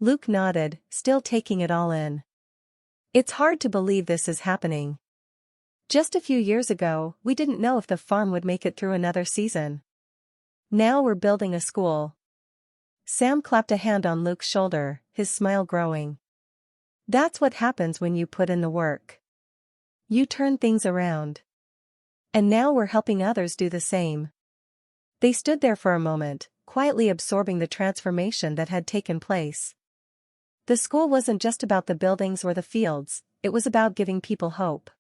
Luke nodded, still taking it all in. "It's hard to believe this is happening. Just a few years ago, we didn't know if the farm would make it through another season. Now we're building a school." Sam clapped a hand on Luke's shoulder, his smile growing. "That's what happens when you put in the work. You turn things around. And now we're helping others do the same." They stood there for a moment, quietly absorbing the transformation that had taken place. The school wasn't just about the buildings or the fields, it was about giving people hope.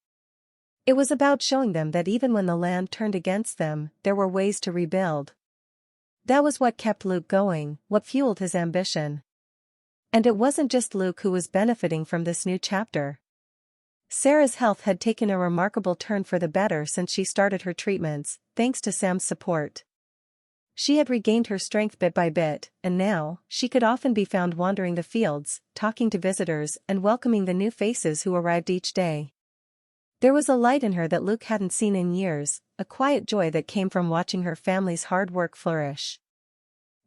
It was about showing them that even when the land turned against them, there were ways to rebuild. That was what kept Luke going, what fueled his ambition. And it wasn't just Luke who was benefiting from this new chapter. Sarah's health had taken a remarkable turn for the better since she started her treatments, thanks to Sam's support. She had regained her strength bit by bit, and now, she could often be found wandering the fields, talking to visitors and welcoming the new faces who arrived each day. There was a light in her that Luke hadn't seen in years, a quiet joy that came from watching her family's hard work flourish.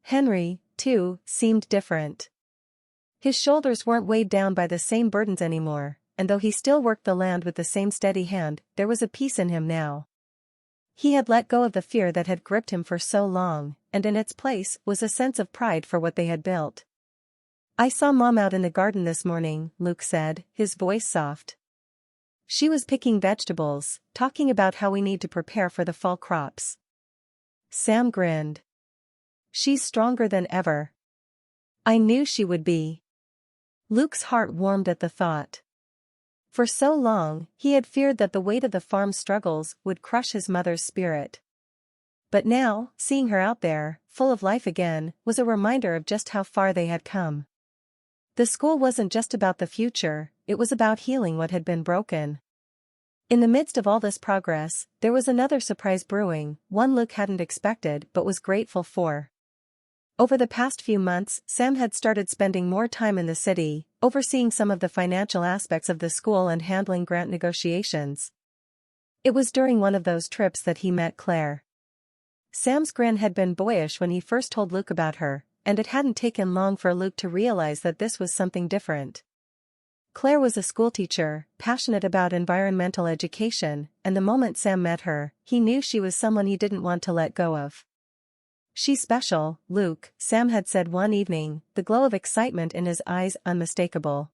Henry, too, seemed different. His shoulders weren't weighed down by the same burdens anymore, and though he still worked the land with the same steady hand, there was a peace in him now. He had let go of the fear that had gripped him for so long, and in its place was a sense of pride for what they had built. "I saw Mom out in the garden this morning," Luke said, his voice soft. She was picking vegetables, talking about how we need to prepare for the fall crops. Sam grinned. She's stronger than ever. I knew she would be. Luke's heart warmed at the thought. For so long, he had feared that the weight of the farm's struggles would crush his mother's spirit. But now, seeing her out there, full of life again, was a reminder of just how far they had come. The school wasn't just about the future, it was about healing what had been broken. In the midst of all this progress, there was another surprise brewing, one Luke hadn't expected but was grateful for. Over the past few months, Sam had started spending more time in the city, overseeing some of the financial aspects of the school and handling grant negotiations. It was during one of those trips that he met Claire. Sam's grin had been boyish when he first told Luke about her, and it hadn't taken long for Luke to realize that this was something different. Claire was a schoolteacher, passionate about environmental education, and the moment Sam met her, he knew she was someone he didn't want to let go of. She's special, Luke, Sam had said one evening, the glow of excitement in his eyes unmistakable.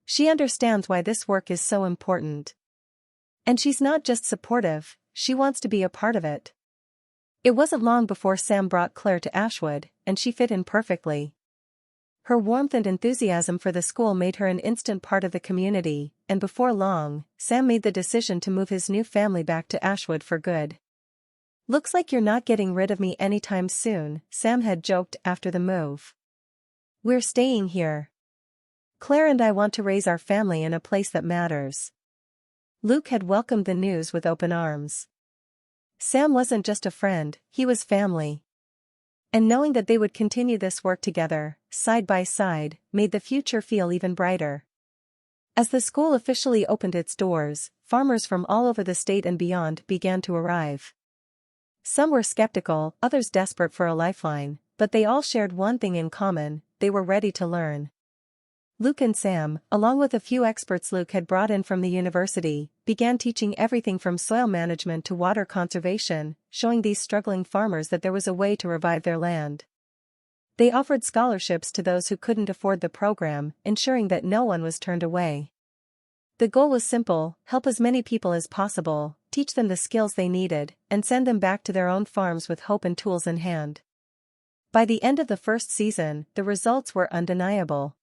She understands why this work is so important. And she's not just supportive, she wants to be a part of it. It wasn't long before Sam brought Claire to Ashwood, and she fit in perfectly. Her warmth and enthusiasm for the school made her an instant part of the community, and before long, Sam made the decision to move his new family back to Ashwood for good. Looks like you're not getting rid of me anytime soon, Sam had joked after the move. We're staying here. Claire and I want to raise our family in a place that matters. Luke had welcomed the news with open arms. Sam wasn't just a friend, he was family. And knowing that they would continue this work together, side by side, made the future feel even brighter. As the school officially opened its doors, farmers from all over the state and beyond began to arrive. Some were skeptical, others desperate for a lifeline, but they all shared one thing in common: they were ready to learn. Luke and Sam, along with a few experts Luke had brought in from the university, began teaching everything from soil management to water conservation, showing these struggling farmers that there was a way to revive their land. They offered scholarships to those who couldn't afford the program, ensuring that no one was turned away. The goal was simple: help as many people as possible, teach them the skills they needed, and send them back to their own farms with hope and tools in hand. By the end of the first season, the results were undeniable.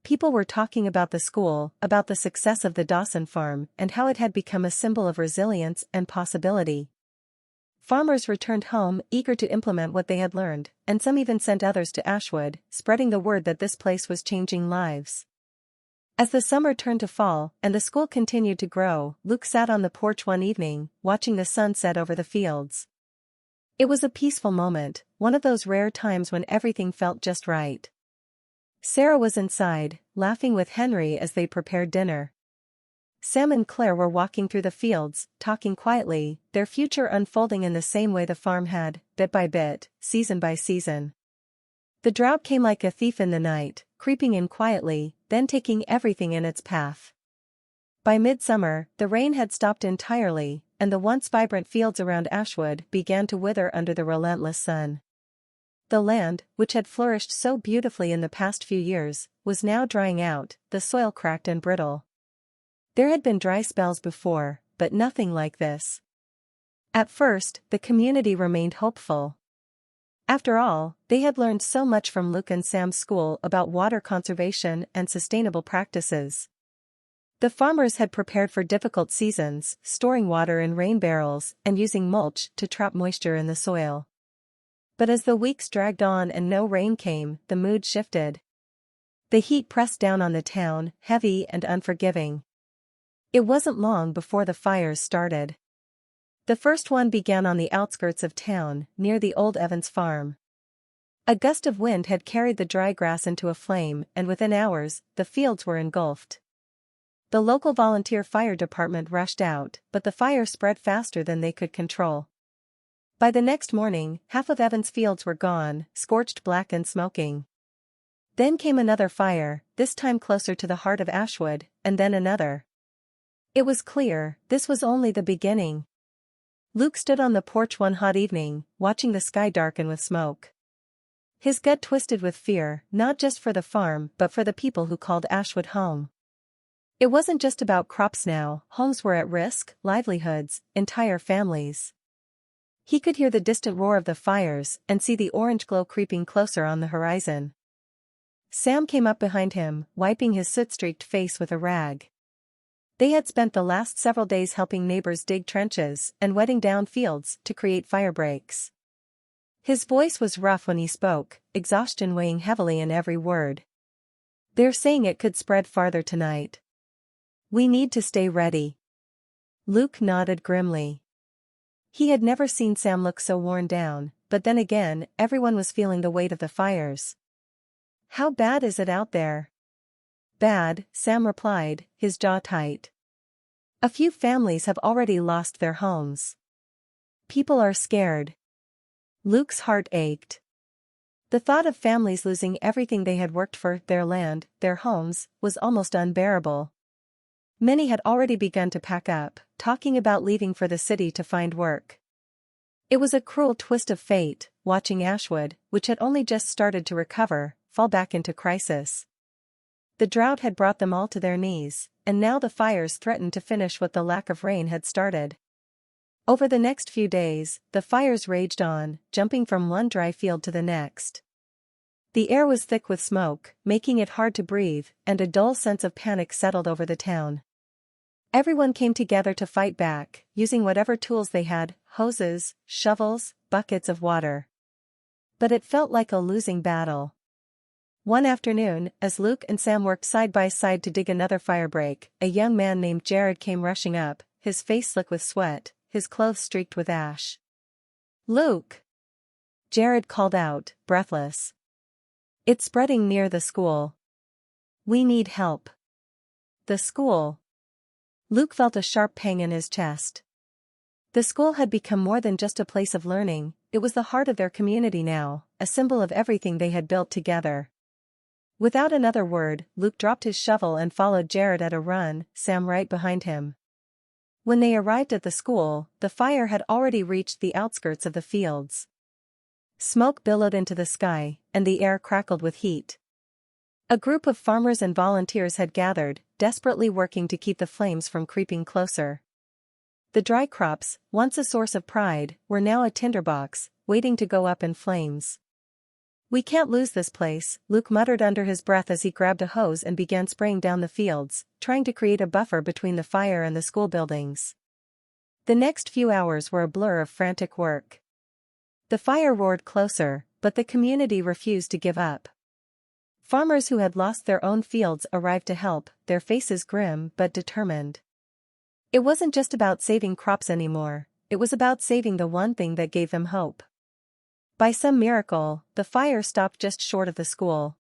People were talking about the school, about the success of the Dawson farm, and how it had become a symbol of resilience and possibility. Farmers returned home, eager to implement what they had learned, and some even sent others to Ashwood, spreading the word that this place was changing lives. As the summer turned to fall, and the school continued to grow, Luke sat on the porch one evening, watching the sun set over the fields. It was a peaceful moment, one of those rare times when everything felt just right. Sarah was inside, laughing with Henry as they prepared dinner. Sam and Claire were walking through the fields, talking quietly, their future unfolding in the same way the farm had, bit by bit, season by season. The drought came like a thief in the night, creeping in quietly, then taking everything in its path. By midsummer, the rain had stopped entirely, and the once vibrant fields around Ashwood began to wither under the relentless sun. The land, which had flourished so beautifully in the past few years, was now drying out, the soil cracked and brittle. There had been dry spells before, but nothing like this. At first, the community remained hopeful. After all, they had learned so much from Luke and Sam's school about water conservation and sustainable practices. The farmers had prepared for difficult seasons, storing water in rain barrels and using mulch to trap moisture in the soil. But as the weeks dragged on and no rain came, the mood shifted. The heat pressed down on the town, heavy and unforgiving. It wasn't long before the fires started. The first one began on the outskirts of town, near the old Evans farm. A gust of wind had carried the dry grass into a flame, and within hours, the fields were engulfed. The local volunteer fire department rushed out, but the fire spread faster than they could control. By the next morning, half of Evans' fields were gone, scorched black and smoking. Then came another fire, this time closer to the heart of Ashwood, and then another. It was clear, this was only the beginning. Luke stood on the porch one hot evening, watching the sky darken with smoke. His gut twisted with fear, not just for the farm but for the people who called Ashwood home. It wasn't just about crops now, homes were at risk, livelihoods, entire families. He could hear the distant roar of the fires and see the orange glow creeping closer on the horizon. Sam came up behind him, wiping his soot-streaked face with a rag. They had spent the last several days helping neighbors dig trenches and wetting down fields to create fire breaks. His voice was rough when he spoke, exhaustion weighing heavily in every word. "They're saying it could spread farther tonight. We need to stay ready." Luke nodded grimly. He had never seen Sam look so worn down, but then again, everyone was feeling the weight of the fires. "How bad is it out there?" "Bad," Sam replied, his jaw tight. "A few families have already lost their homes. People are scared." Luke's heart ached. The thought of families losing everything they had worked for, their land, their homes, was almost unbearable. Many had already begun to pack up, talking about leaving for the city to find work. It was a cruel twist of fate, watching Ashwood, which had only just started to recover, fall back into crisis. The drought had brought them all to their knees, and now the fires threatened to finish what the lack of rain had started. Over the next few days, the fires raged on, jumping from one dry field to the next. The air was thick with smoke, making it hard to breathe, and a dull sense of panic settled over the town. Everyone came together to fight back, using whatever tools they had, hoses, shovels, buckets of water. But it felt like a losing battle. One afternoon, as Luke and Sam worked side by side to dig another firebreak, a young man named Jared came rushing up, his face slick with sweat, his clothes streaked with ash. "Luke!" Jared called out, breathless. "It's spreading near the school. We need help." The school. Luke felt a sharp pang in his chest. The school had become more than just a place of learning, it was the heart of their community now, a symbol of everything they had built together. Without another word, Luke dropped his shovel and followed Jared at a run, Sam right behind him. When they arrived at the school, the fire had already reached the outskirts of the fields. Smoke billowed into the sky, and the air crackled with heat. A group of farmers and volunteers had gathered, desperately working to keep the flames from creeping closer. The dry crops, once a source of pride, were now a tinderbox, waiting to go up in flames. "We can't lose this place," Luke muttered under his breath as he grabbed a hose and began spraying down the fields, trying to create a buffer between the fire and the school buildings. The next few hours were a blur of frantic work. The fire roared closer, but the community refused to give up. Farmers who had lost their own fields arrived to help, their faces grim but determined. It wasn't just about saving crops anymore, it was about saving the one thing that gave them hope. By some miracle, the fire stopped just short of the school.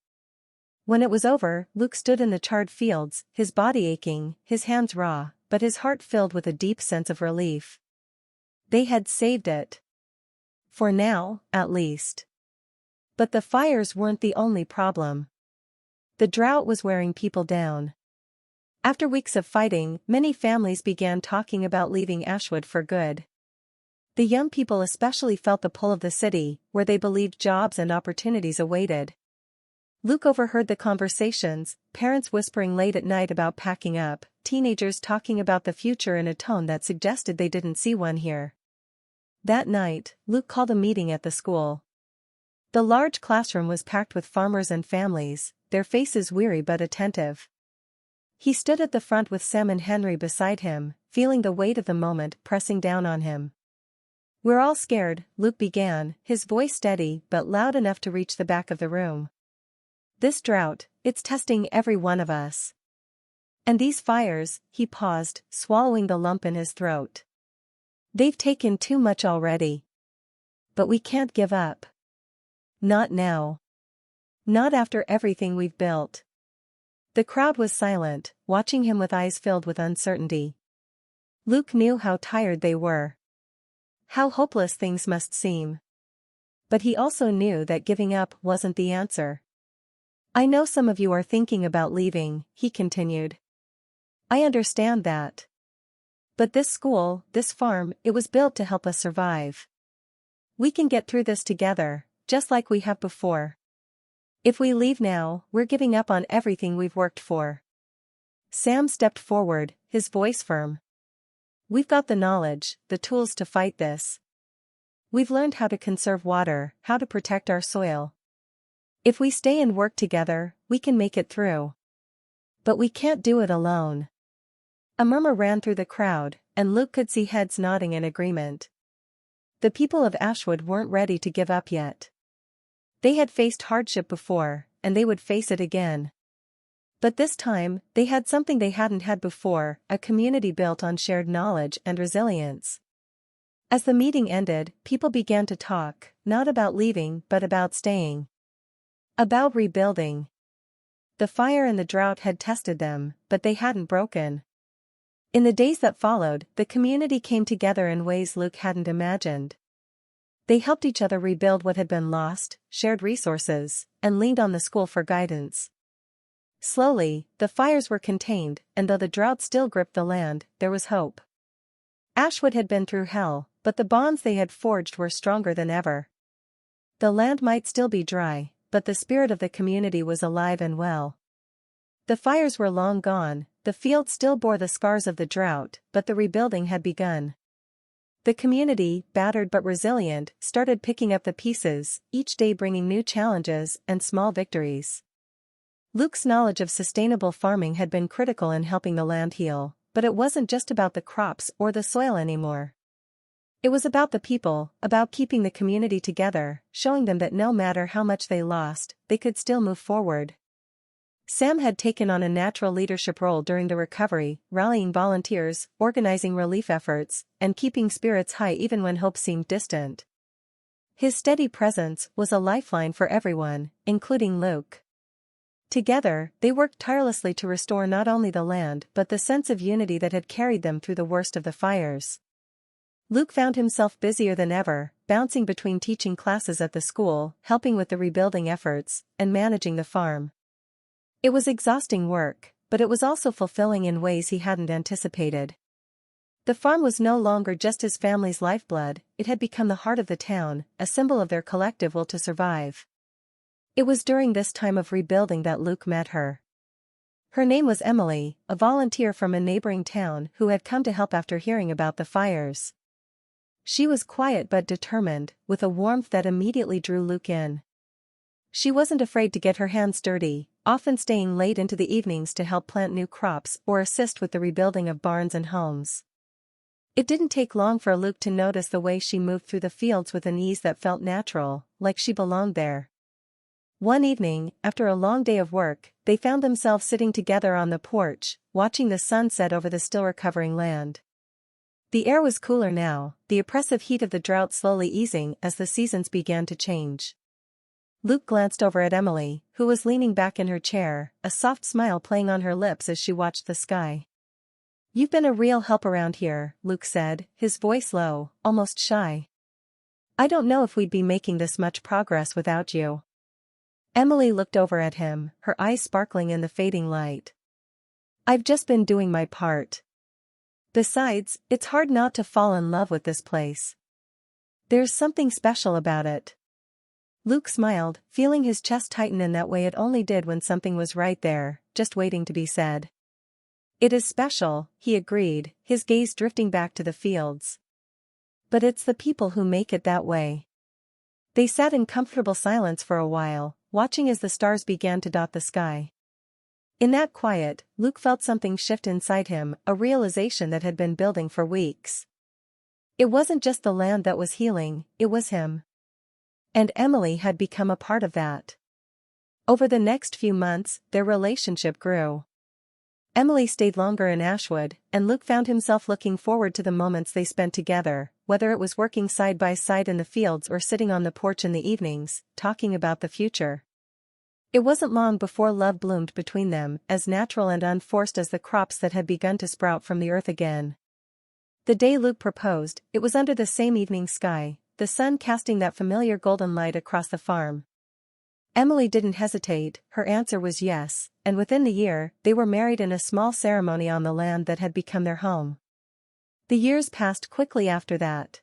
When it was over, Luke stood in the charred fields, his body aching, his hands raw, but his heart filled with a deep sense of relief. They had saved it. For now, at least. But the fires weren't the only problem. The drought was wearing people down. After weeks of fighting, many families began talking about leaving Ashwood for good. The young people especially felt the pull of the city, where they believed jobs and opportunities awaited. Luke overheard the conversations, parents whispering late at night about packing up, teenagers talking about the future in a tone that suggested they didn't see one here. That night, Luke called a meeting at the school. The large classroom was packed with farmers and families, their faces weary but attentive. He stood at the front with Sam and Henry beside him, feeling the weight of the moment pressing down on him. "We're all scared," Luke began, his voice steady but loud enough to reach the back of the room. "This drought, it's testing every one of us. And these fires," he paused, swallowing the lump in his throat. "They've taken too much already. But we can't give up. Not now. Not after everything we've built." The crowd was silent, watching him with eyes filled with uncertainty. Luke knew how tired they were. How hopeless things must seem. But he also knew that giving up wasn't the answer. "I know some of you are thinking about leaving," he continued. "I understand that. But this school, this farm, it was built to help us survive. We can get through this together, just like we have before. If we leave now, we're giving up on everything we've worked for." Sam stepped forward, his voice firm. "We've got the knowledge, the tools to fight this. We've learned how to conserve water, how to protect our soil. If we stay and work together, we can make it through. But we can't do it alone." A murmur ran through the crowd, and Luke could see heads nodding in agreement. The people of Ashwood weren't ready to give up yet. They had faced hardship before, and they would face it again. But this time, they had something they hadn't had before, a community built on shared knowledge and resilience. As the meeting ended, people began to talk, not about leaving but about staying. About rebuilding. The fire and the drought had tested them, but they hadn't broken. In the days that followed, the community came together in ways Luke hadn't imagined. They helped each other rebuild what had been lost, shared resources, and leaned on the school for guidance. Slowly, the fires were contained, and though the drought still gripped the land, there was hope. Ashwood had been through hell, but the bonds they had forged were stronger than ever. The land might still be dry, but the spirit of the community was alive and well. The fires were long gone, the fields still bore the scars of the drought, but the rebuilding had begun. The community, battered but resilient, started picking up the pieces, each day bringing new challenges and small victories. Luke's knowledge of sustainable farming had been critical in helping the land heal, but it wasn't just about the crops or the soil anymore. It was about the people, about keeping the community together, showing them that no matter how much they lost, they could still move forward. Sam had taken on a natural leadership role during the recovery, rallying volunteers, organizing relief efforts, and keeping spirits high even when hope seemed distant. His steady presence was a lifeline for everyone, including Luke. Together, they worked tirelessly to restore not only the land but the sense of unity that had carried them through the worst of the fires. Luke found himself busier than ever, bouncing between teaching classes at the school, helping with the rebuilding efforts, and managing the farm. It was exhausting work, but it was also fulfilling in ways he hadn't anticipated. The farm was no longer just his family's lifeblood, it had become the heart of the town, a symbol of their collective will to survive. It was during this time of rebuilding that Luke met her. Her name was Emily, a volunteer from a neighboring town who had come to help after hearing about the fires. She was quiet but determined, with a warmth that immediately drew Luke in. She wasn't afraid to get her hands dirty, often staying late into the evenings to help plant new crops or assist with the rebuilding of barns and homes. It didn't take long for Luke to notice the way she moved through the fields with an ease that felt natural, like she belonged there. One evening, after a long day of work, they found themselves sitting together on the porch, watching the sun set over the still recovering land. The air was cooler now, the oppressive heat of the drought slowly easing as the seasons began to change. Luke glanced over at Emily, who was leaning back in her chair, a soft smile playing on her lips as she watched the sky. "You've been a real help around here," Luke said, his voice low, almost shy. "I don't know if we'd be making this much progress without you." Emily looked over at him, her eyes sparkling in the fading light. "I've just been doing my part. Besides, it's hard not to fall in love with this place. There's something special about it." Luke smiled, feeling his chest tighten in that way it only did when something was right there, just waiting to be said. "It is special," he agreed, his gaze drifting back to the fields. "But it's the people who make it that way." They sat in comfortable silence for a while, watching as the stars began to dot the sky. In that quiet, Luke felt something shift inside him, a realization that had been building for weeks. It wasn't just the land that was healing, it was him. And Emily had become a part of that. Over the next few months, their relationship grew. Emily stayed longer in Ashwood, and Luke found himself looking forward to the moments they spent together, whether it was working side by side in the fields or sitting on the porch in the evenings, talking about the future. It wasn't long before love bloomed between them, as natural and unforced as the crops that had begun to sprout from the earth again. The day Luke proposed, it was under the same evening sky, the sun casting that familiar golden light across the farm. Emily didn't hesitate, her answer was yes, and within the year, they were married in a small ceremony on the land that had become their home. The years passed quickly after that.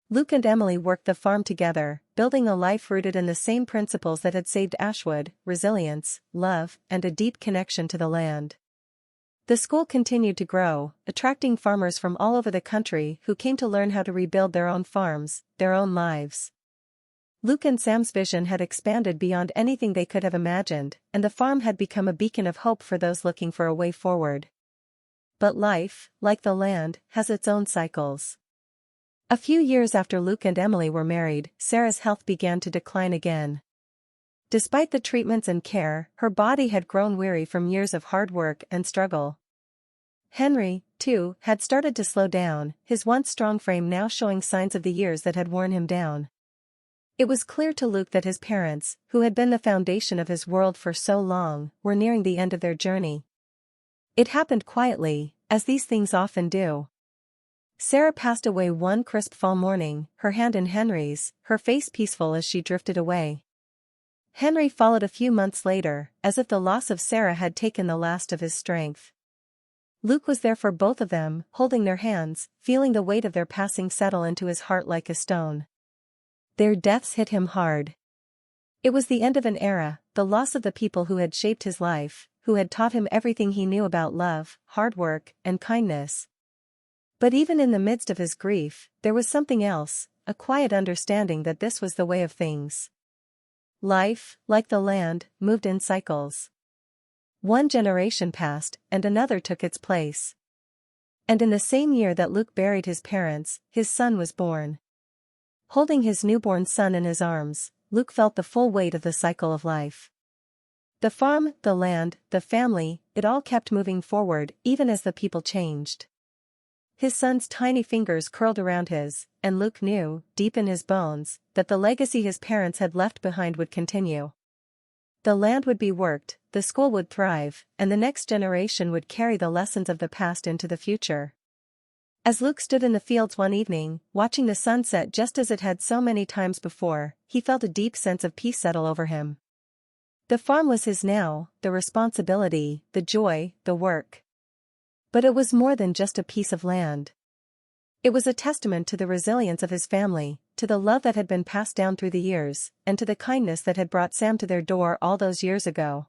Luke and Emily worked the farm together, building a life rooted in the same principles that had saved Ashwood: resilience, love, and a deep connection to the land. The school continued to grow, attracting farmers from all over the country who came to learn how to rebuild their own farms, their own lives. Luke and Sam's vision had expanded beyond anything they could have imagined, and the farm had become a beacon of hope for those looking for a way forward. But life, like the land, has its own cycles. A few years after Luke and Emily were married, Sarah's health began to decline again. Despite the treatments and care, her body had grown weary from years of hard work and struggle. Henry, too, had started to slow down, his once strong frame now showing signs of the years that had worn him down. It was clear to Luke that his parents, who had been the foundation of his world for so long, were nearing the end of their journey. It happened quietly, as these things often do. Sarah passed away one crisp fall morning, her hand in Henry's, her face peaceful as she drifted away. Henry followed a few months later, as if the loss of Sarah had taken the last of his strength. Luke was there for both of them, holding their hands, feeling the weight of their passing settle into his heart like a stone. Their deaths hit him hard. It was the end of an era, the loss of the people who had shaped his life, who had taught him everything he knew about love, hard work, and kindness. But even in the midst of his grief, there was something else, a quiet understanding that this was the way of things. Life, like the land, moved in cycles. One generation passed, and another took its place. And in the same year that Luke buried his parents, his son was born. Holding his newborn son in his arms, Luke felt the full weight of the cycle of life. The farm, the land, the family, it all kept moving forward even as the people changed. His son's tiny fingers curled around his, and Luke knew, deep in his bones, that the legacy his parents had left behind would continue. The land would be worked, the school would thrive, and the next generation would carry the lessons of the past into the future. As Luke stood in the fields one evening, watching the sun set just as it had so many times before, he felt a deep sense of peace settle over him. The farm was his now, the responsibility, the joy, the work. But it was more than just a piece of land. It was a testament to the resilience of his family, to the love that had been passed down through the years, and to the kindness that had brought Sam to their door all those years ago.